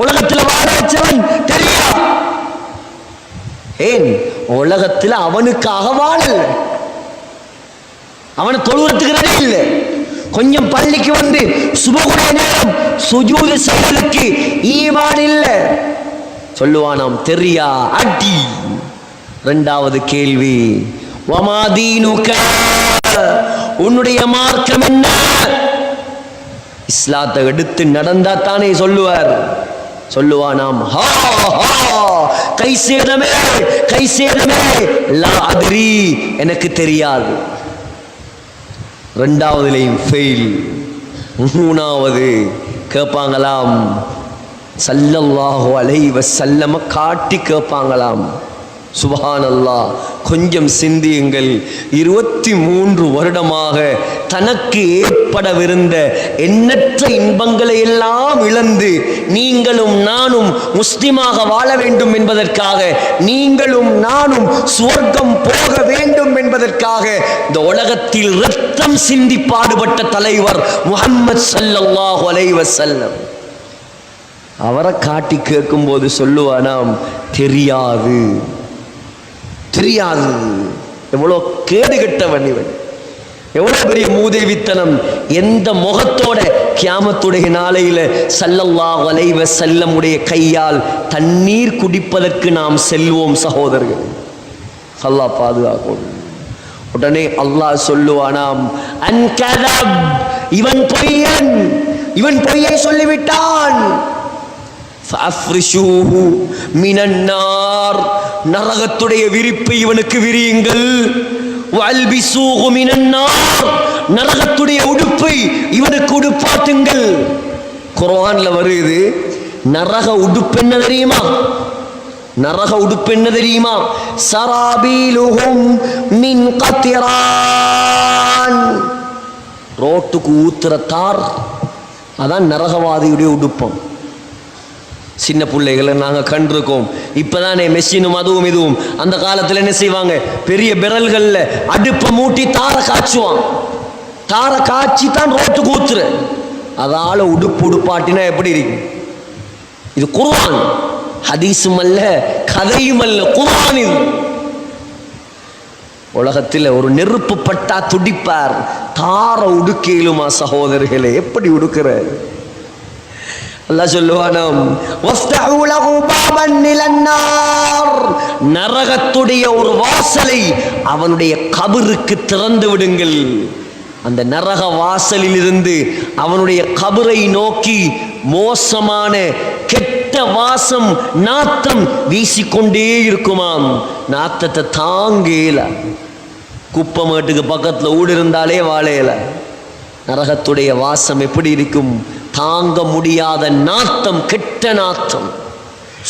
உலகத்தில் வாழ வச்சவன் தெரியா. ஏன்? உலகத்தில் அவனுக்காக வாழல, அவனை தொழுவத்துக்கு ரெடி இல்லை. கொஞ்சம் பள்ளிக்கு வந்து சுபகுடைய நேரம் சுஜூது செய்வதற்கு ஈமான் இல்லை. சொல்லுவானாம் தெரியா அடி. 2வது கேள்வி, வமாதீனுக, உன்னுடைய மார்க்கம் என்ன? இஸ்லாத்தை எடுத்து நடந்தா தானே சொல்லுவார். சொல்லுவானாம், ஹா ஹா கைசேதமே கைசேதமே லா அத்ரி, எனக்கு தெரியாது. 2வதுலையும் ஃபெயில். 3வது கேட்பாங்களாம், ஸல்லல்லாஹு அலைஹி வஸல்லம் காட்டி கேட்பாங்களாம், சுப்ஹானல்லாஹ், கொஞ்சம் சிந்தியுங்கள். 23 வருடமாக தனக்கு ஏற்படவிருந்த எண்ணற்ற இன்பங்களை எல்லாம் இழந்து நீங்களும் நானும் முஸ்லிமாக வாழ வேண்டும் என்பதற்காக, நீங்களும் நானும் சுவர்க்கம் போக வேண்டும் என்பதற்காக இந்த உலகத்தில் இரத்தம் சிந்தி பாடுபட்ட தலைவர் முஹம்மது ஸல்லல்லாஹு அலைஹி வஸல்லம். அவரை காட்டி கேட்கும் போது சொல்லுவானாம், தெரியாது தெரியாது. எவ்வளோ கேடு கெட்டவன் இவன், எவ்வளவு பெரிய மூதேவித்தனம். எந்த முகத்தோட கியாமத்துடைய நாளையில ஸல்லல்லாஹு அலைஹி வஸல்லம் உடைய கையால் தண்ணீர் குடிப்பதற்கு நாம் செல்வோம் சகோதரர்கள். அல்லாஹ் பாதுகாக்கும். உடனே அல்லாஹ் சொல்லுவானாம், அன்கதப், இவன் பொய்யன், இவன் பொய்யை சொல்லிவிட்டான். ஃபஅஃப்ரிஷூஹு மினன் நார், நரகத்துடைய விரிப்பை இவனுக்கு விரியுங்கள். வல்பிசூஹு மினன் நார், நரகத்துடைய உடுப்பை இவனுக்கு உடுப்பாட்டுங்கள். குர்ஆன்ல வருது, நரக உடுப்பு என்ன தெரியுமா? நரக உடுப்பு என்ன தெரியுமா? சராபீலுஹும் மின் கத்ரான், ரோட்டுக்கு ஊத்துற தார், அதான் நரகவாதியுடைய உடுப்பம். சின்ன பிள்ளைகளை நாங்கள் கண்டிருக்கோம். இப்போதானே மெஷினும் அதுவும் இதுவும். அந்த காலத்தில் என்ன செய்வாங்க? பெரிய விரல்களில் அடுப்பை மூட்டி தாரை காய்ச்சுவான். தார காய்ச்சி தான் ரோட்டுக்கு ஊத்துற. அதால உடுப்பாட்டினா எப்படி இருக்கு? இது குர்ஆன், ஹதீஸும் அல்ல, கதையும் அல்ல, குர்ஆன். இது உலகத்தில் ஒரு நெருப்பு பட்டா துடிப்பார், தார உடுக்கையிலுமா சகோதரர்களே? எப்படி உடுக்கிற? அல்லாஹ் சொல்லுவானாம், வஃப்தஹு லஹு பாபன் இலன்னார், நரகத்துடைய ஒரு வாசலை அவனுடைய கபருக்கு திறந்து விடுங்கள். அந்த நரக வாசலில் இருந்து அவனுடைய கபரை நோக்கி மோசமான கெட்ட வாசம், நாத்தம் வீசிக்கொண்டே இருக்குமாம். நாத்தத்தை தாங்கல. குப்பமேட்டுக்கு பக்கத்துல ஊடு இருந்தாலே வாழையில. நரகத்துடைய வாசம் எப்படி இருக்கும்? தாங்க முடியாத நாத்தம், கெட்ட நாத்தம்.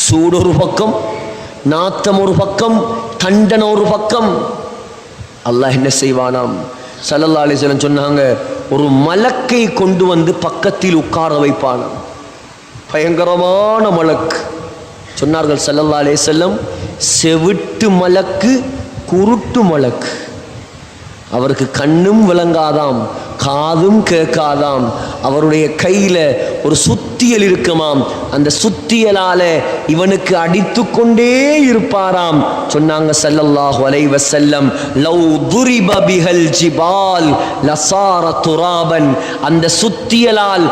சூடு ஒரு பக்கம், நாத்தம் ஒரு பக்கம், தண்டனை ஒரு பக்கம். அல்லாஹ் என்ன செய்வானாம்? ஸல்லல்லாஹு அலைஹி வஸல்லம் சொன்னாங்க, ஒரு மலக்கை கொண்டு வந்து பக்கத்தில் உட்கார வைப்பானாம். பயங்கரமான மலக்கு. சொன்னார்கள் ஸல்லல்லாஹு அலைஹி வஸல்லம், செவிட்டு மலக்கு, குருட்டு மலக்கு. அவருக்கு கண்ணும் விளங்காதாம், காதும் கேட்காதாம். அவருடைய கையில ஒரு சுத்தியல் இருக்குமாம். அந்த சுத்தியலால இவனுக்கு அடித்து கொண்டே இருப்பாராம். சொன்னாங்க ஸல்லல்லாஹு அலைஹி வஸல்லம், லவ் துரிப பிஹல் ஜிபால் லசார துராபன். அந்த சுத்தியலால்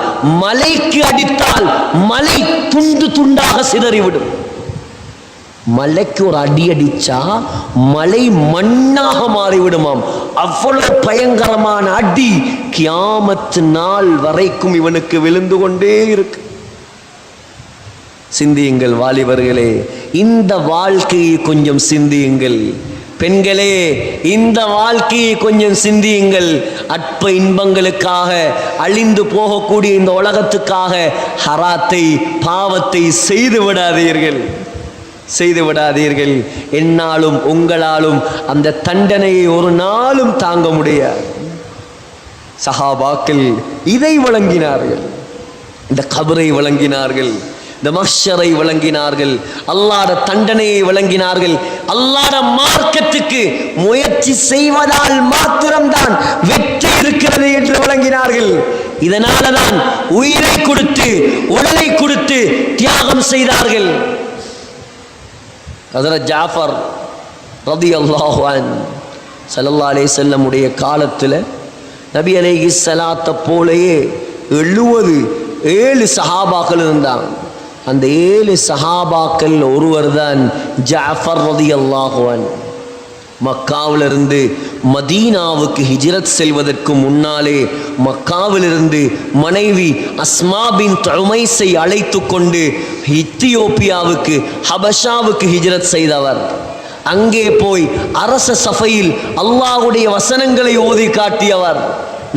மலைக்கு அடித்தால் மலை துண்டு துண்டாக சிதறிவிடும். மலைக்கு ஒரு அடி அடிச்சா மலை மண்ணாக மாறிவிடுமாம். அவ்வளவு பயங்கரமான அடி கியாமத்து நாள் வரைக்கும் இவனுக்கு விழுந்து கொண்டே இருக்கு. சிந்தியுங்கள் வாலிபர்களே, இந்த வாழ்க்கையை கொஞ்சம் சிந்தியுங்கள். பெண்களே, இந்த வாழ்க்கையை கொஞ்சம் சிந்தியுங்கள். அற்ப இன்பங்களுக்காக, அழிந்து போகக்கூடிய இந்த உலகத்துக்காக ஹராத்தை, பாவத்தை செய்து விடாதீர்கள், செய்து விடாதீர்கள். என்னாலும் உங்களாலும் அந்த தண்டனையை ஒரு நாளும் தாங்க முடியாது. சஹாபாக்கள் இதை வழங்கினார்கள், இந்த கபரை வழங்கினார்கள், இந்த மஹ்ஷரை வழங்கினார்கள், அல்லாஹ்ட தண்டனையை வழங்கினார்கள். அல்லாஹ்ட மார்க்கத்துக்கு முயற்சி செய்வதால் மாத்திரம்தான் வெற்றி இருக்கிறது என்று வழங்கினார்கள். இதனாலதான் உயிரை கொடுத்து, உடலை கொடுத்து தியாகம் செய்தார்கள். ஹஜ்ரத் ஜாஃபர் ரலியல்லாஹு அன்ஹு ஸல்லல்லாஹு அலைஹி வஸல்லம் உடைய காலத்தில் நபி அலைஹிஸ்ஸலாத்தை போலயே 77 சஹாபாக்கள் இருந்தாங்க. அந்த 7 சஹாபாக்கள் ஒருவர் தான் ஜாஃபர் ரலியல்லாஹு அன்ஹு. மக்காவிலிருந்து மதீனாவுக்கு ஹிஜ்ரத் செல்வதற்கு முன்னாலே மக்காவிலிருந்து மனைவி அஸ்மா பின்த் உமைஸை அழைத்து கொண்டு எத்தியோப்பியாவுக்கு, ஹபஷாவுக்கு ஹிஜ்ரத் செய்தவர். அங்கே போய் அரச சபையில் அல்லாஹ்வுடைய வசனங்களை ஓதி காட்டியவர்.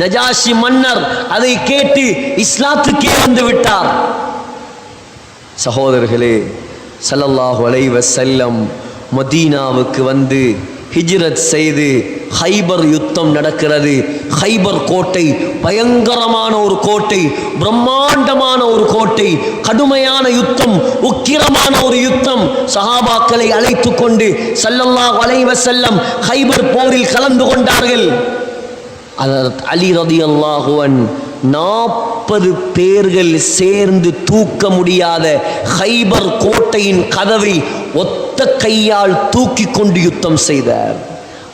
நஜாஷி மன்னர் அதை கேட்டு இஸ்லாத்துக்கே வந்து விட்டார். சகோதரர்களே, ஸல்லல்லாஹு அலைஹி வஸல்லம் மதீனாவுக்கு வந்து ஹிஜ்ரத் செய்து ஹைபர் யுத்தம் நடக்கிறது. ஹைபர் கோட்டை பயங்கரமான ஒரு கோட்டை, பிரம்மாண்டமான ஒரு கோட்டை, கடுமையான யுத்தம், உக்கிரமான ஒரு யுத்தம். சஹாபாக்களை அழைத்து கொண்டு ஸல்லல்லாஹு அலைஹி வஸல்லம் ஹைபர் போரில் கலந்து கொண்டார்கள். ஹஜ்ரத் அலி ரலியல்லாஹு அன்ஹு 40 பேர்கள் சேர்ந்து தூக்க முடியாத ஹைபர் கோட்டையின் கதவை ஒத்த கையால் தூக்கி கொண்டு யுத்தம் செய்தார்.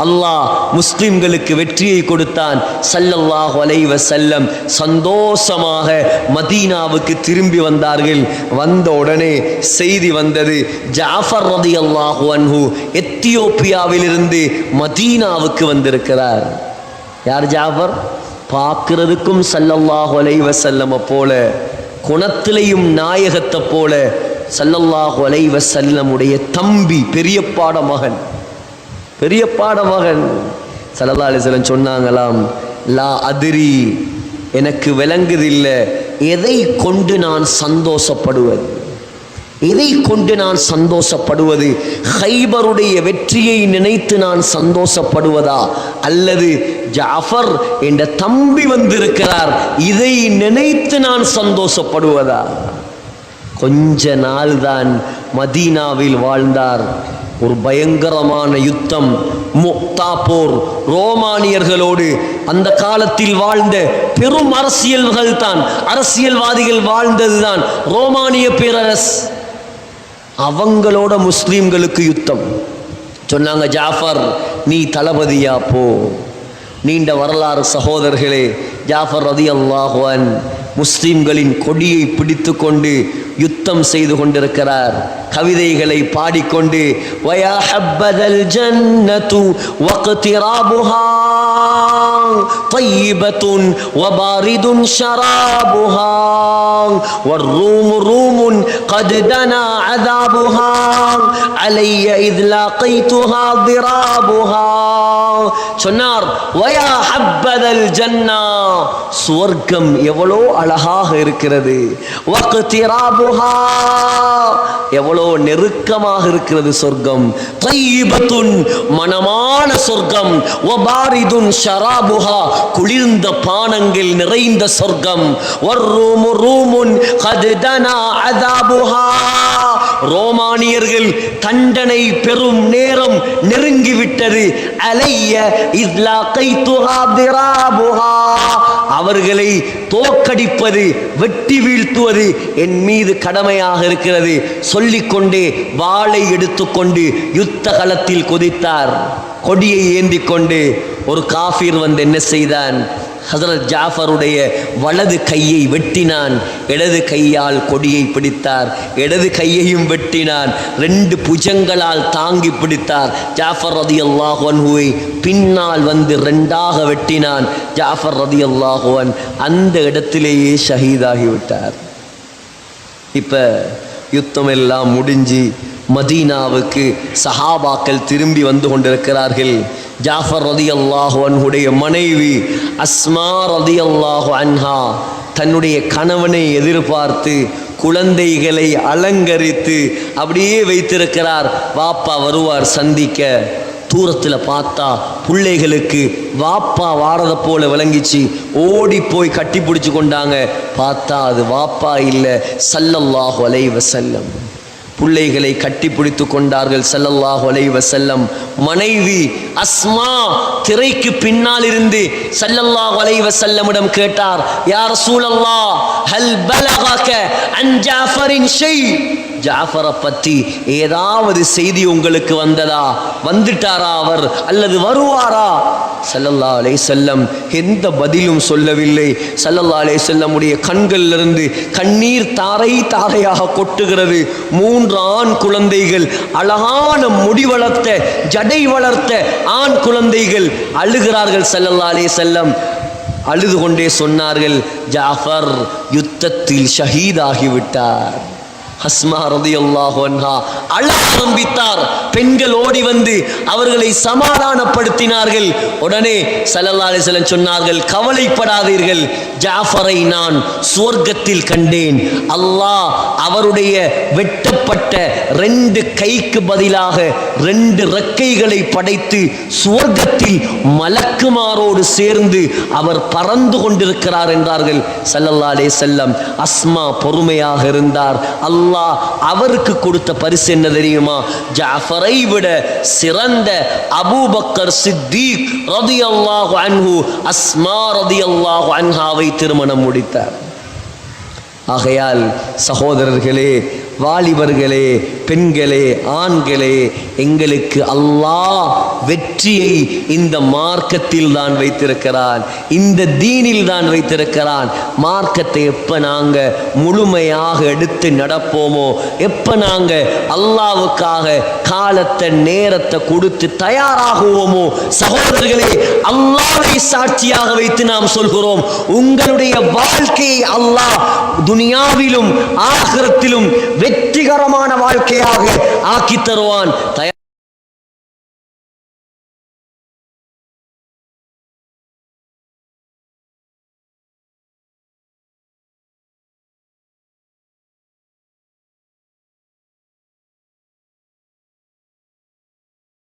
அல்லாஹ் முஸ்லிம்களுக்கு வெற்றியை கொடுத்தான். ஸல்லல்லாஹு அலைஹி வஸல்லம் சந்தோஷமாக மதீனாவுக்கு திரும்பி வந்தார்கள். வந்த உடனே செய்தி வந்தது, ஜாஃபர் ரலியல்லாஹு அன்ஹு எத்தியோப்பியாவிலிருந்து மதீனாவுக்கு வந்திருக்கிறார். யார் ஜாஃபர்? பார்க்கிறதுக்கும் ஸல்லல்லாஹு அலைஹி வஸல்லம் போல, குணத்திலையும் நாயகத்தை போல, ஸல்லல்லாஹு அலைஹி வஸல்லம் உடைய தம்பி, பெரியப்பாட மகன், பெரியப்பாட மகன். ஸல்லல்லாஹு அலைஹி வஸல்லம் சொன்னாங்களாம், லா அதிரி, எனக்கு விளங்குதில்லை எதை கொண்டு நான் சந்தோஷப்படுவது, எதை கொண்டு நான் சந்தோஷப்படுவது? ஹைபருடைய வெற்றியை நினைத்து நான் சந்தோஷப்படுவதா, அல்லது ஜாஃபர் என்ற தம்பி வந்திருக்கிறார் இதை நினைத்து நான் சந்தோஷப்படுவதா? கொஞ்ச நாள் தான் மதீனாவில் வாழ்ந்தார். ஒரு பயங்கரமான யுத்தம், முக்தா போர். ரோமானியர்களோடு அந்த காலத்தில் வாழ்ந்த பெரும் அரசியல்வாதிகள் வாழ்ந்ததுதான் ரோமானிய பேரரசு. அவங்களோட முஸ்லிம்களுக்கு யுத்தம். சொன்னாங்க, ஜாஃபர் நீ தளபதியா போ. நீண்ட வரலாறு சகோதரர்களே. ஜாஃபர் ரலியல்லாஹு அன்ஹு முஸ்லிம்களின் கொடியை பிடித்து கொண்டு யுத்தம் செய்து கொண்டிருக்கிறார். கவிதைகளை பாடிக்கொண்டு வயா ஹப்பதல் ஜன்னத்து வக்திராபுஹா طيبத்துன் வபாரிதுன் ஷராபுஹா والروم روم قد دنا عذابها علي إذ لاقيتها ضرابها. சொன்னார், வயா ஹப்பதல் ஜன்னா, சுவர்க்கம் எவ்வளோ அழகாக இருக்கிறது. வக்திராபுஹா, எவ்வளோ நெருக்கமாக இருக்கிறது சொர்க்கம். தையிபத்துன், மனமான சொர்க்கம். வபாரிதுன் ஷராபுஹா, குளிர்ந்த பானங்கள் நிறைந்த சொர்க்கம். வர்ரூமு ரூமுன் கத் தனா அஸாபுஹா, ரோமானியர்கள் தண்டனை பெறும் நேரம் நெருங்கிவிட்டது. அலைய இஸ் லாகைதுஹா திராபுஹா, அவர்களை தோற்கடிப்பது, வெட்டி வீழ்த்துவது என் மீது கடமையாக இருக்கிறது சொல்லிக்கொண்டே வாளை எடுத்துக்கொண்டு யுத்த களத்தில் குதித்தார். கொடியை ஏந்தி கொண்டு ஒரு காஃபிர் வந்து என்ன செய்தான்? ஹஸரத் ஜாஃபருடைய வலது கையை வெட்டினான். இடது கையால் கொடியை பிடித்தார். இடது கையையும் வெட்டினான். 2 புஜங்களால் தாங்கி பிடித்தார். ஜாஃபர் ரலியல்லாஹு அன்ஹுவை பின்னால் வந்து 2ஆக வெட்டினான். ஜாஃபர் ரலியல்லாஹு அன்ஹு அந்த இடத்திலேயே ஷஹீதாகிவிட்டார். இப்போ யுத்தம் எல்லாம் முடிஞ்சு மதீனாவுக்கு சஹாபாக்கள் திரும்பி வந்து கொண்டிருக்கிறார்கள். ஜாஃபர் ரலியல்லாஹு அன்ஹுடைய மனைவி அஸ்மா ரலியல்லாஹு அன்ஹா தன்னுடைய கணவனை எதிர்பார்த்து குழந்தைகளை அலங்கரித்து அப்படியே வைத்திருக்கிறார். வாப்பா வருவார் சந்திக்க. தூரத்தில் பார்த்தா பிள்ளைகளுக்கு வாப்பா வாரதை போல விளங்கிச்சு. ஓடி போய் கட்டி பிடிச்சு கொண்டாங்க. பார்த்தா அது வாப்பா இல்லை, ஸல்லல்லாஹு அலைஹி வஸல்லம். பிள்ளைகளை கட்டி பிடித்து கொண்டார்கள் ஸல்லல்லாஹு அலைஹி வஸல்லம். மனைவி அஸ்மா திரைக்கு பின்னால் இருந்து ஸல்லல்லாஹு அலைஹி வஸல்லமிடம் கேட்டார், யா ரசூலல்லாஹ் ஹல் பலகக அன் ஜாஃபரின் ஷை, ஜாஃபரை பற்றி ஏதாவது செய்தி உங்களுக்கு வந்ததா? வந்துட்டாரா அவர் அல்லது வருவாரா? ஸல்லல்லாஹு அலைஹி வஸல்லம் எந்த பதிலும் சொல்லவில்லை. ஸல்லல்லாஹு அலைஹி வஸல்லமுடைய கண்களிலிருந்து கண்ணீர் தாரை தாரையாக கொட்டுகிறது. 3 ஆண் குழந்தைகள், அழகான முடி வளர்த்த ஜடை வளர்த்த ஆண் குழந்தைகள் அழுகிறார்கள். ஸல்லல்லாஹு அலைஹி வஸல்லம் அழுது கொண்டே சொன்னார்கள், ஜாஃபர் யுத்தத்தில் ஷஹீதாகிவிட்டார். அஸ்மா ரலியல்லாஹு அன்ஹா அழ ஆரம்பித்தார். பெண்கள் ஓடி வந்து அவர்களை சமாதானப்படுத்தினார்கள். உடனே ஸல்லல்லாஹு அலைஹி வஸல்லம் சொன்னார்கள், கவலைப்படாதீர்கள், ஜாஃபரை நான் சுவர்க்கத்தில் கண்டேன். அல்லாஹ் அவருடைய வெட்டப்பட்ட 2 கைக்கு பதிலாக 2 ரெக்கைகளை படைத்து சுவர்க்கத்தில் மலக்குமாரோடு சேர்ந்து அவர் பறந்து கொண்டிருக்கிறார் என்றார்கள் ஸல்லல்லாஹு அலைஹி வஸல்லம். அஸ்மா பொறுமையாக இருந்தார். அல்லாஹ் அவருக்கு கொடுத்த பரிசு என்ன தெரியுமா? ஜாஃபரை விட சிறந்த அபூபக்கர் சித்தீக் ரலியல்லாஹு அன்ஹு அஸ்மா ரலியல்லாஹு அன்ஹாவை திருமணம் முடித்தார். ஆகையால் சகோதரர்களே, வாலிபர்களே, பெண்களே, ஆண்களே, எங்களுக்கு அல்லாஹ் வெற்றியை இந்த மார்க்கத்தில் தான் வைத்திருக்கிறான், இந்த தீனில் தான் வைத்திருக்கிறான். மார்க்கத்தை எப்போ நாங்கள் முழுமையாக எடுத்து நடப்போமோ, எப்போ நாங்கள் அல்லாஹ்வுக்காக காலத்தை நேரத்தை கொடுத்து தயாராகுவோமோ, சகோதரர்களே, அல்லாஹ்வை சாட்சியாக வைத்து நாம் சொல்கிறோம், உங்களுடைய வாழ்க்கையை அல்லாஹ் துனியாவிலும் ஆகிரத்திலும் வெற்றிகரமான வாழ்க்கையாக ஆக்கி தருவான்.